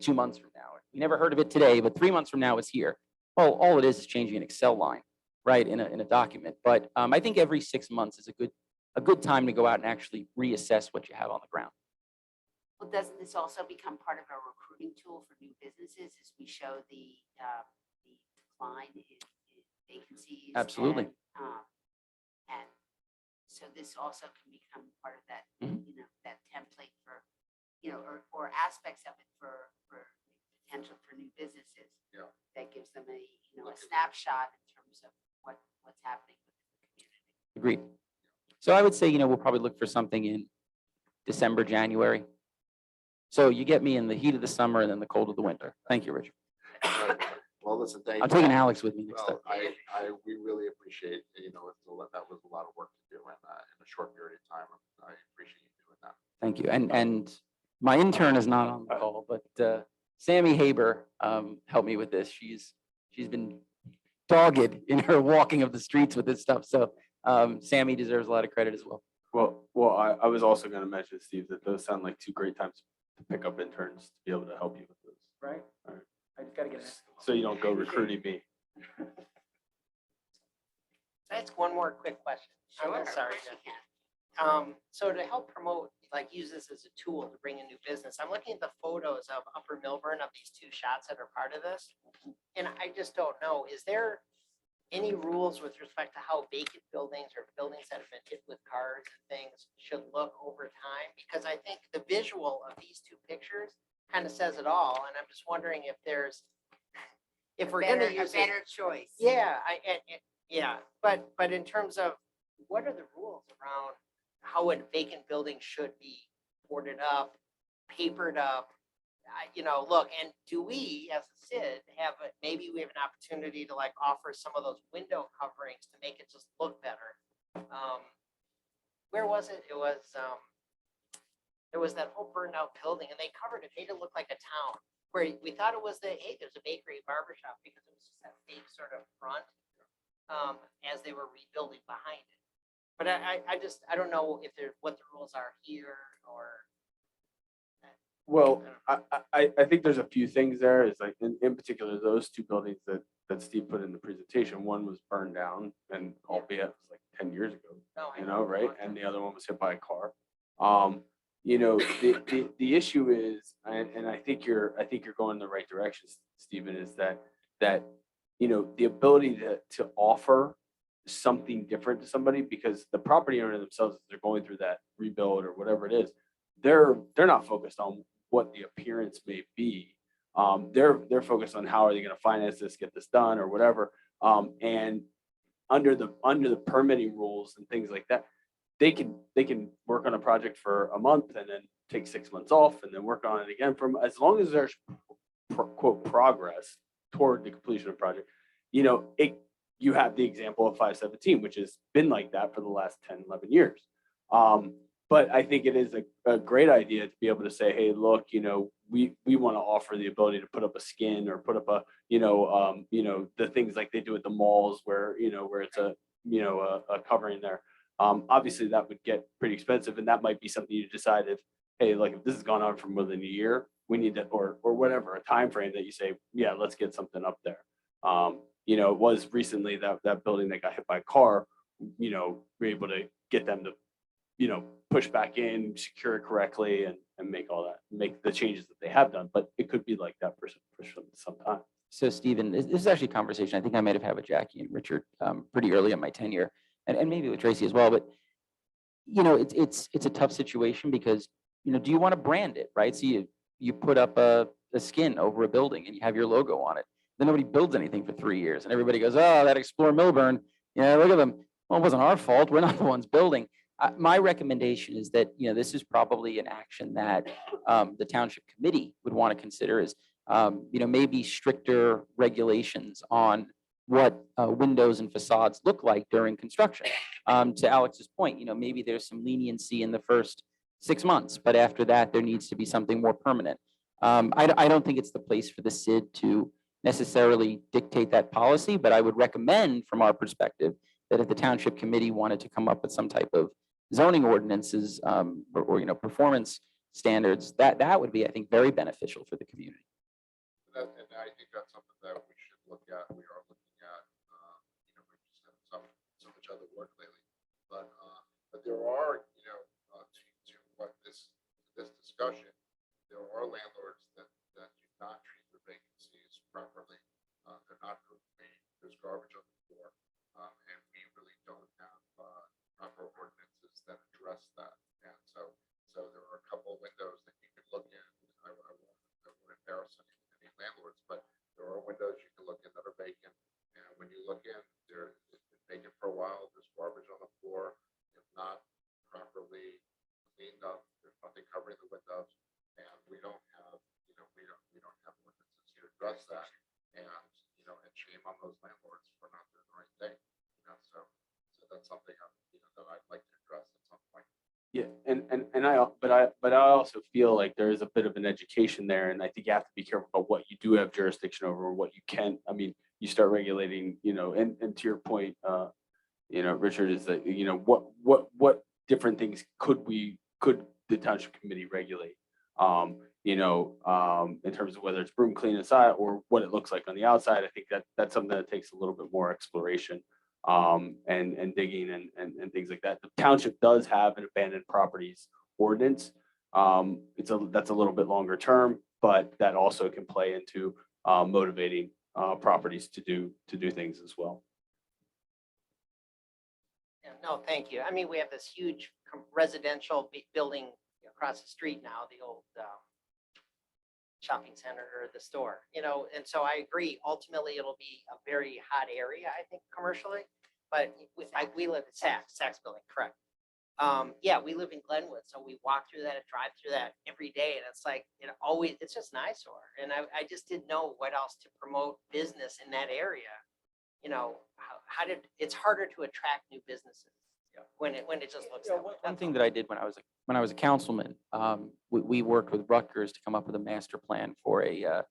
2 months from now, we never heard of it today, but 3 months from now it's here. Well, all it is changing an Excel line, right, in a document. But I think every 6 months is a good time to go out and actually reassess what you have on the ground. Well, doesn't this also become part of our recruiting tool for new businesses as we show the decline in vacancies? Absolutely. And so this also can become part of that, Mhm. that template for, or aspects of it for potential for new businesses. Yeah. That gives them a snapshot in terms of what's happening with the community. Agreed. So I would say, we'll probably look for something in December, January. So you get me in the heat of the summer and then the cold of the winter. Thank you, Richard. Well, listen, thank you. I'm taking Alex with me next time. Well, we really appreciate, that was a lot of work to do in a short period of time. I appreciate you doing that. Thank you. And My intern is not on the call, but Sammy Haber helped me with this. She's been dogged in her walking of the streets with this stuff. So Sammy deserves a lot of credit as well. Well, I was also going to mention, Steve, that those sound like two great times to pick up interns to be able to help you with those. Right. All right. I just got to get it. So you don't go recruiting me. Can I ask one more quick question? I'm Sure, of sorry. course you Jen. can. So to help promote, like use this as a tool to bring in new business, I'm looking at the photos of Upper Millburn of these two shots that are part of this. And I just don't know, is there any rules with respect to how vacant buildings or buildings that have been hit with cars and things should look over time? Because I think the visual of these two pictures kind of says it all. And I'm just wondering if there's, if we're gonna A use it. better choice. Yeah, yeah, but in terms of what are the rules around how a vacant building should be boarded up, papered up? Look, and do we as a CID maybe we have an opportunity to like offer some of those window coverings to make it just look better? Where was it? It was that whole burned out building and they covered it, made it look like a town where we thought it was hey, there's a bakery, barber shop because it was just that fake sort of front as they were rebuilding behind it. But I don't know if what the rules are here or. Well, I think there's a few things there. Is like in particular those two buildings that Steve put in the presentation. One was burned down, and albeit it was like 10 years ago. No, I You know, know, right? And the other one was hit by a car. The issue is, and I think you're going in the right direction, Stephen, is that the ability to offer something different to somebody, because the property owner themselves, as they're going through that rebuild or whatever it is, they're not focused on what the appearance may be. They're focused on how are they going to finance this, get this done, or whatever. And under the permitting rules and things like that, they can work on a project for a month and then take 6 months off and then work on it again as long as there's quote progress toward the completion of the project. You have the example of 517, which has been like that for the last 10, 11 years. But I think it is a great idea to be able to say, hey, look, we want to offer the ability to put up a skin or put up the things like they do at the malls where it's a covering there. Obviously that would get pretty expensive, and that might be something you decide if this has gone on for more than a year, we need to, or whatever, a time frame that you say, yeah, let's get something up there. It was recently that building that got hit by a car, we're able to get them to, push back in, secure it correctly, and make the changes that they have done. But it could be like that for some time. So Stephen, this is actually a conversation I think I might have had with Jackie and Richard pretty early in my tenure, and maybe with Tracy as well. But it's a tough situation because do you want to brand it, right? So you put up a skin over a building and you have your logo on it. Then nobody builds anything for 3 years, and everybody goes, "Oh, that Explore Millburn, look at them. Well, it wasn't our fault. We're not the ones building." My recommendation is that this is probably an action that the township committee would want to consider is maybe stricter regulations on what windows and facades look like during construction. To Alex's point, maybe there's some leniency in the first 6 months, but after that, there needs to be something more permanent. I don't think it's the place for the CID to necessarily dictate that policy, but I would recommend from our perspective that if the township committee wanted to come up with some type of zoning ordinances or performance standards, that would be, I think, very beneficial for the community. And I think that's something that we should look at. We are looking at, we just had so much other work lately, but there are, to what this discussion, there are landlords that do not treat their vacancies properly. They're not made. There's garbage on the floor, and we really don't have proper ordinances that address that. And so there are a couple of windows that you can look in. I won't embarrass any landlords, but there are windows you can look in that are vacant. And when you look in, it's been vacant for a while. There's garbage on the floor, if not properly cleaned up. There's nothing covering the windows, and we don't have, we don't have ordinances to address that. And and shame on those landlords for not doing the right thing. So that's something that I'd like to address at some point. Yeah, but I also feel like there is a bit of an education there, and I think you have to be careful about what you do have jurisdiction over and what you can. I mean, you start regulating, and to your point, Richard, is that, what different things could the township committee regulate? In terms of whether it's broom clean inside or what it looks like on the outside. I think that's something that takes a little bit more exploration and digging and things like that. The township does have an abandoned properties ordinance. That's a little bit longer term, but that also can play into motivating properties to do things as well. Yeah, no, thank you. I mean, we have this huge residential building across the street now, the old shopping center or the store, and so I agree. Ultimately, it'll be a very hot area, I think, commercially, but we live in Saks building, correct? Yeah, we live in Glenwood, so we walk through that and drive through that every day, and it's like, it's just an eyesore. And I just didn't know what else to promote business in that area. It's harder to attract new businesses when it just looks that way. One thing that I did when I was a councilman, we worked with Rutgers to come up with a master plan for a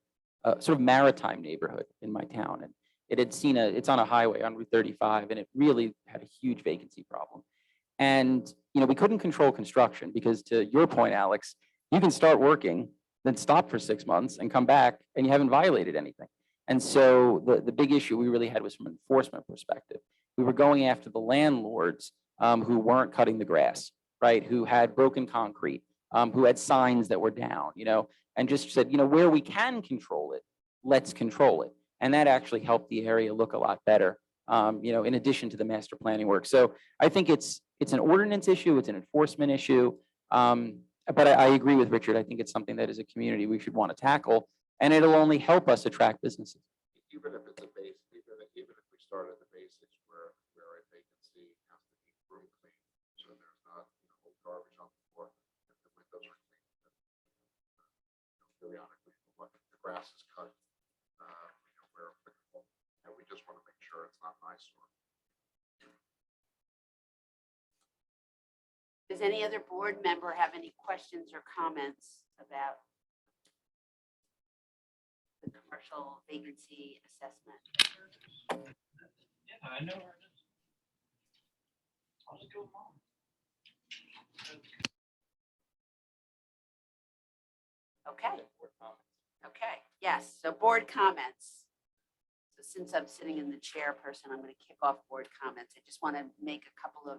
sort of maritime neighborhood in my town. And it's on a highway on Route 35, and it really had a huge vacancy problem. And, we couldn't control construction because, to your point, Alex, you can start working, then stop for 6 months and come back and you haven't violated anything. And so the big issue we really had was from an enforcement perspective. We were going after the landlords who weren't cutting the grass, right? Who had broken concrete, who had signs that were down, and just said, where we can control it, let's control it. And that actually helped the area look a lot better, in addition to the master planning work. So I think it's an ordinance issue, it's an enforcement issue. But I agree with Richard. I think it's something that as a community we should want to tackle, and it'll only help us attract businesses. Even if it's a base, even if we start at the basics where a vacancy has to be room clean, so there's not old garbage on the floor, if the windows are clean, periodically, the grass is cut, where applicable, and we just want to make sure it's not an eyesore. Does any other board member have any questions or comments about the commercial vacancy assessment? Yeah, I know her. I'll just go along. Okay. Okay, yes, so board comments. So since I'm sitting in the chairperson, I'm going to kick off board comments. I just want to make a couple of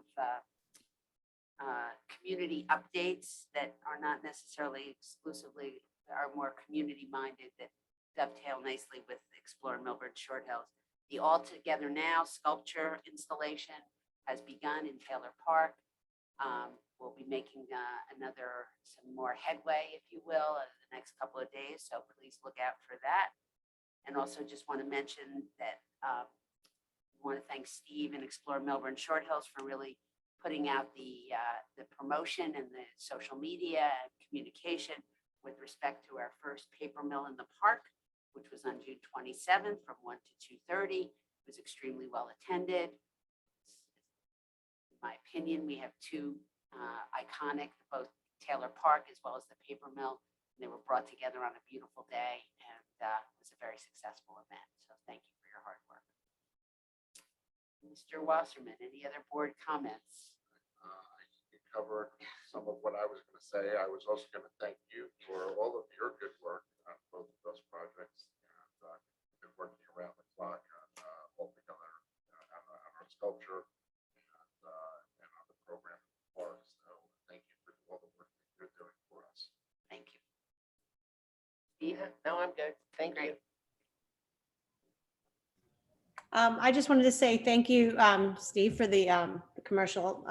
community updates that are not necessarily exclusively, are more community minded, that dovetail nicely with Explore Millburn Short Hills. The All Together Now sculpture installation has begun in Taylor Park. We'll be making some more headway, if you will, in the next couple of days. So please look out for that. And also just want to mention that I want to thank Steve and Explore Millburn Short Hills for really putting out the promotion and the social media and communication with respect to our first paper mill in the park, which was on June 27th from 1 to 2:30. It was extremely well attended. In my opinion, we have two iconic, both Taylor Park as well as the paper mill. They were brought together on a beautiful day, and it was a very successful event. So thank you for your hard work. Mr. Wasserman, any other board comments? I covered some of what I was going to say. I was also going to thank you for all of your good work on both of those projects, and been working around the clock all together on our sculpture and on the program in the park. So thank you for all the work that you're doing for us. Thank you. Yeah, no, I'm good. Thank you. I just wanted to say thank you, Steve, for the commercial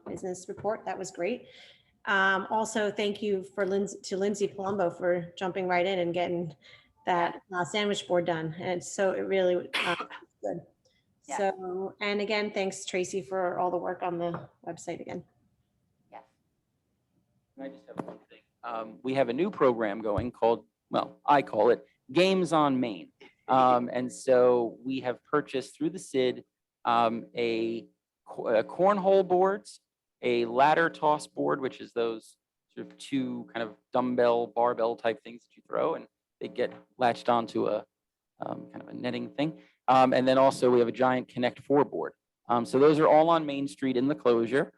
business report. That was great. Also, thank you to Lindsay Palumbo for jumping right in and getting that sandwich board done. And so it really good. Yeah. So, and again, thanks Tracy for all the work on the website again. Yeah. I just have one thing. We have a new program going called, well, I call it Games on Main. And so we have purchased through the SID a cornhole boards a ladder toss board, which is those sort of two kind of dumbbell, barbell type things that you throw, and they get latched onto a kind of a netting thing. And then also we have a giant Connect 4 board. So those are all on Main Street in the closure.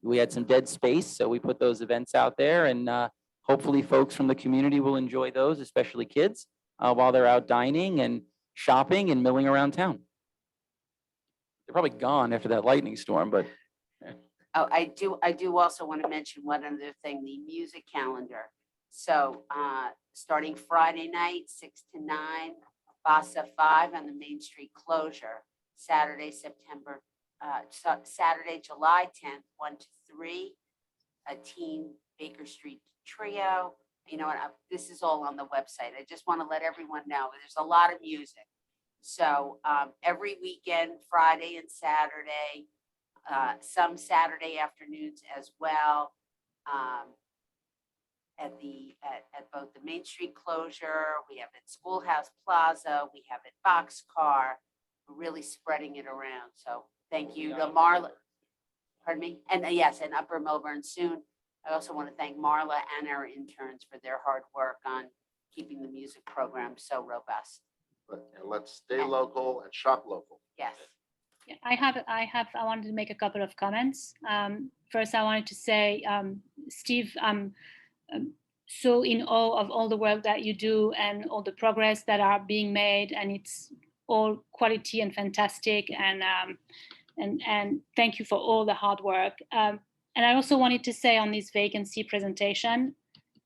We had some dead space, so we put those events out there, and hopefully folks from the community will enjoy those, especially kids, while they're out dining and shopping and milling around town. They're probably gone after that lightning storm, but Oh, I do also want to mention one other thing, the music calendar. So, starting Friday night, 6 to 9, Bossa 5 on the Main Street closure. Saturday, July 10th, 1 to 3, a teen Baker Street trio. You know what, this is all on the website. I just want to let everyone know, there's a lot of music. So, every weekend, Friday and Saturday, some Saturday afternoons as well. At both the Main Street closure, we have at Schoolhouse Plaza, we have at Boxcar. We're really spreading it around. So thank you to Marla. Pardon me? And yes, and Upper Millburn soon. I also want to thank Marla and our interns for their hard work on keeping the music program so robust. But let's stay local and shop local. Yes. Yeah, I wanted to make a couple of comments. First, I wanted to say, Steve, I'm so in awe of all the work that you do and all the progress that are being made, and it's all quality and fantastic. And thank you for all the hard work. And I also wanted to say on this vacancy presentation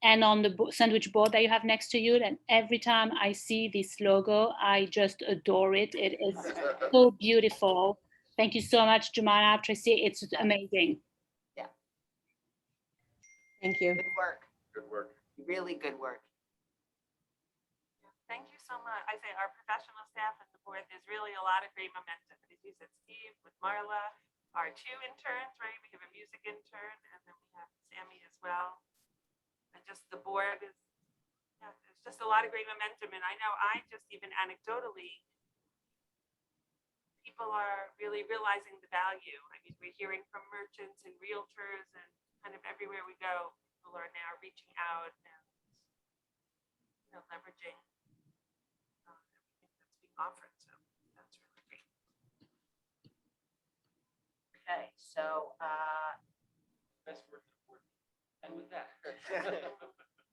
and on the sandwich board that you have next to you, that every time I see this logo, I just adore it. It is so beautiful. Thank you so much, Jumana, Tracy. It's amazing. Yeah. Thank you. Good work. Good work. Really good work. Thank you so much. I say our professional staff and the board, there's really a lot of great momentum. As you said, Steve, with Marla, our 2 interns, right? We have a music intern, and then we have Sammy as well. And just the board is, yeah, there's just a lot of great momentum. And I know I just even anecdotally, people are really realizing the value. I mean, we're hearing from merchants and realtors, and kind of everywhere we go, people are now reaching out and, you know, leveraging everything that's being offered. So that's really great. Okay, so, best work to the board. And with that.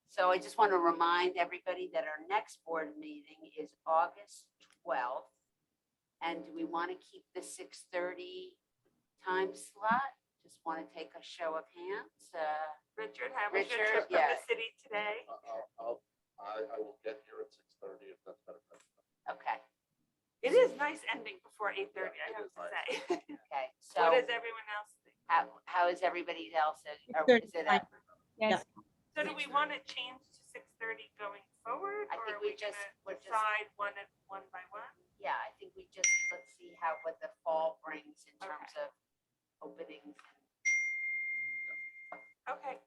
so I just want to remind everybody that our next board meeting is August 12th. And do we want to keep the 6:30 time slot? Just want to take a show of hands. Richard, how was your Richard, trip from yeah. the city today? I will get here at 6:30 if that's better. Okay, It is nice ending before 8:30, I have to say. okay. What So does everyone else think? how is everybody else? Or is it at- Yes. So do we want to change to 6:30 going forward? I or think are we gonna we're just, decide one by one? yeah, I think we just, let's see what the fall brings in terms of openings. Okay.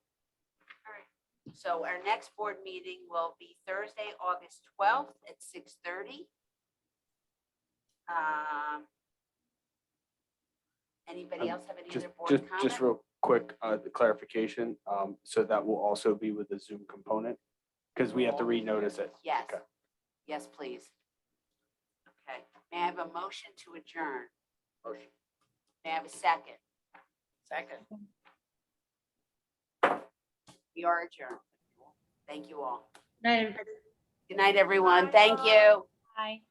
All right. So our next board meeting will be Thursday, August 12th at 6:30. Anybody else have any other board Just comments? real quick, the clarification. So that will also be with the Zoom component because we have to renotice it. Yes. Okay. Yes, please. Okay, may I have a motion to adjourn? Motion. May I have a second? Second. We are adjourned. Thank you all. Night, everybody. Good night, everyone. Thank you. Bye.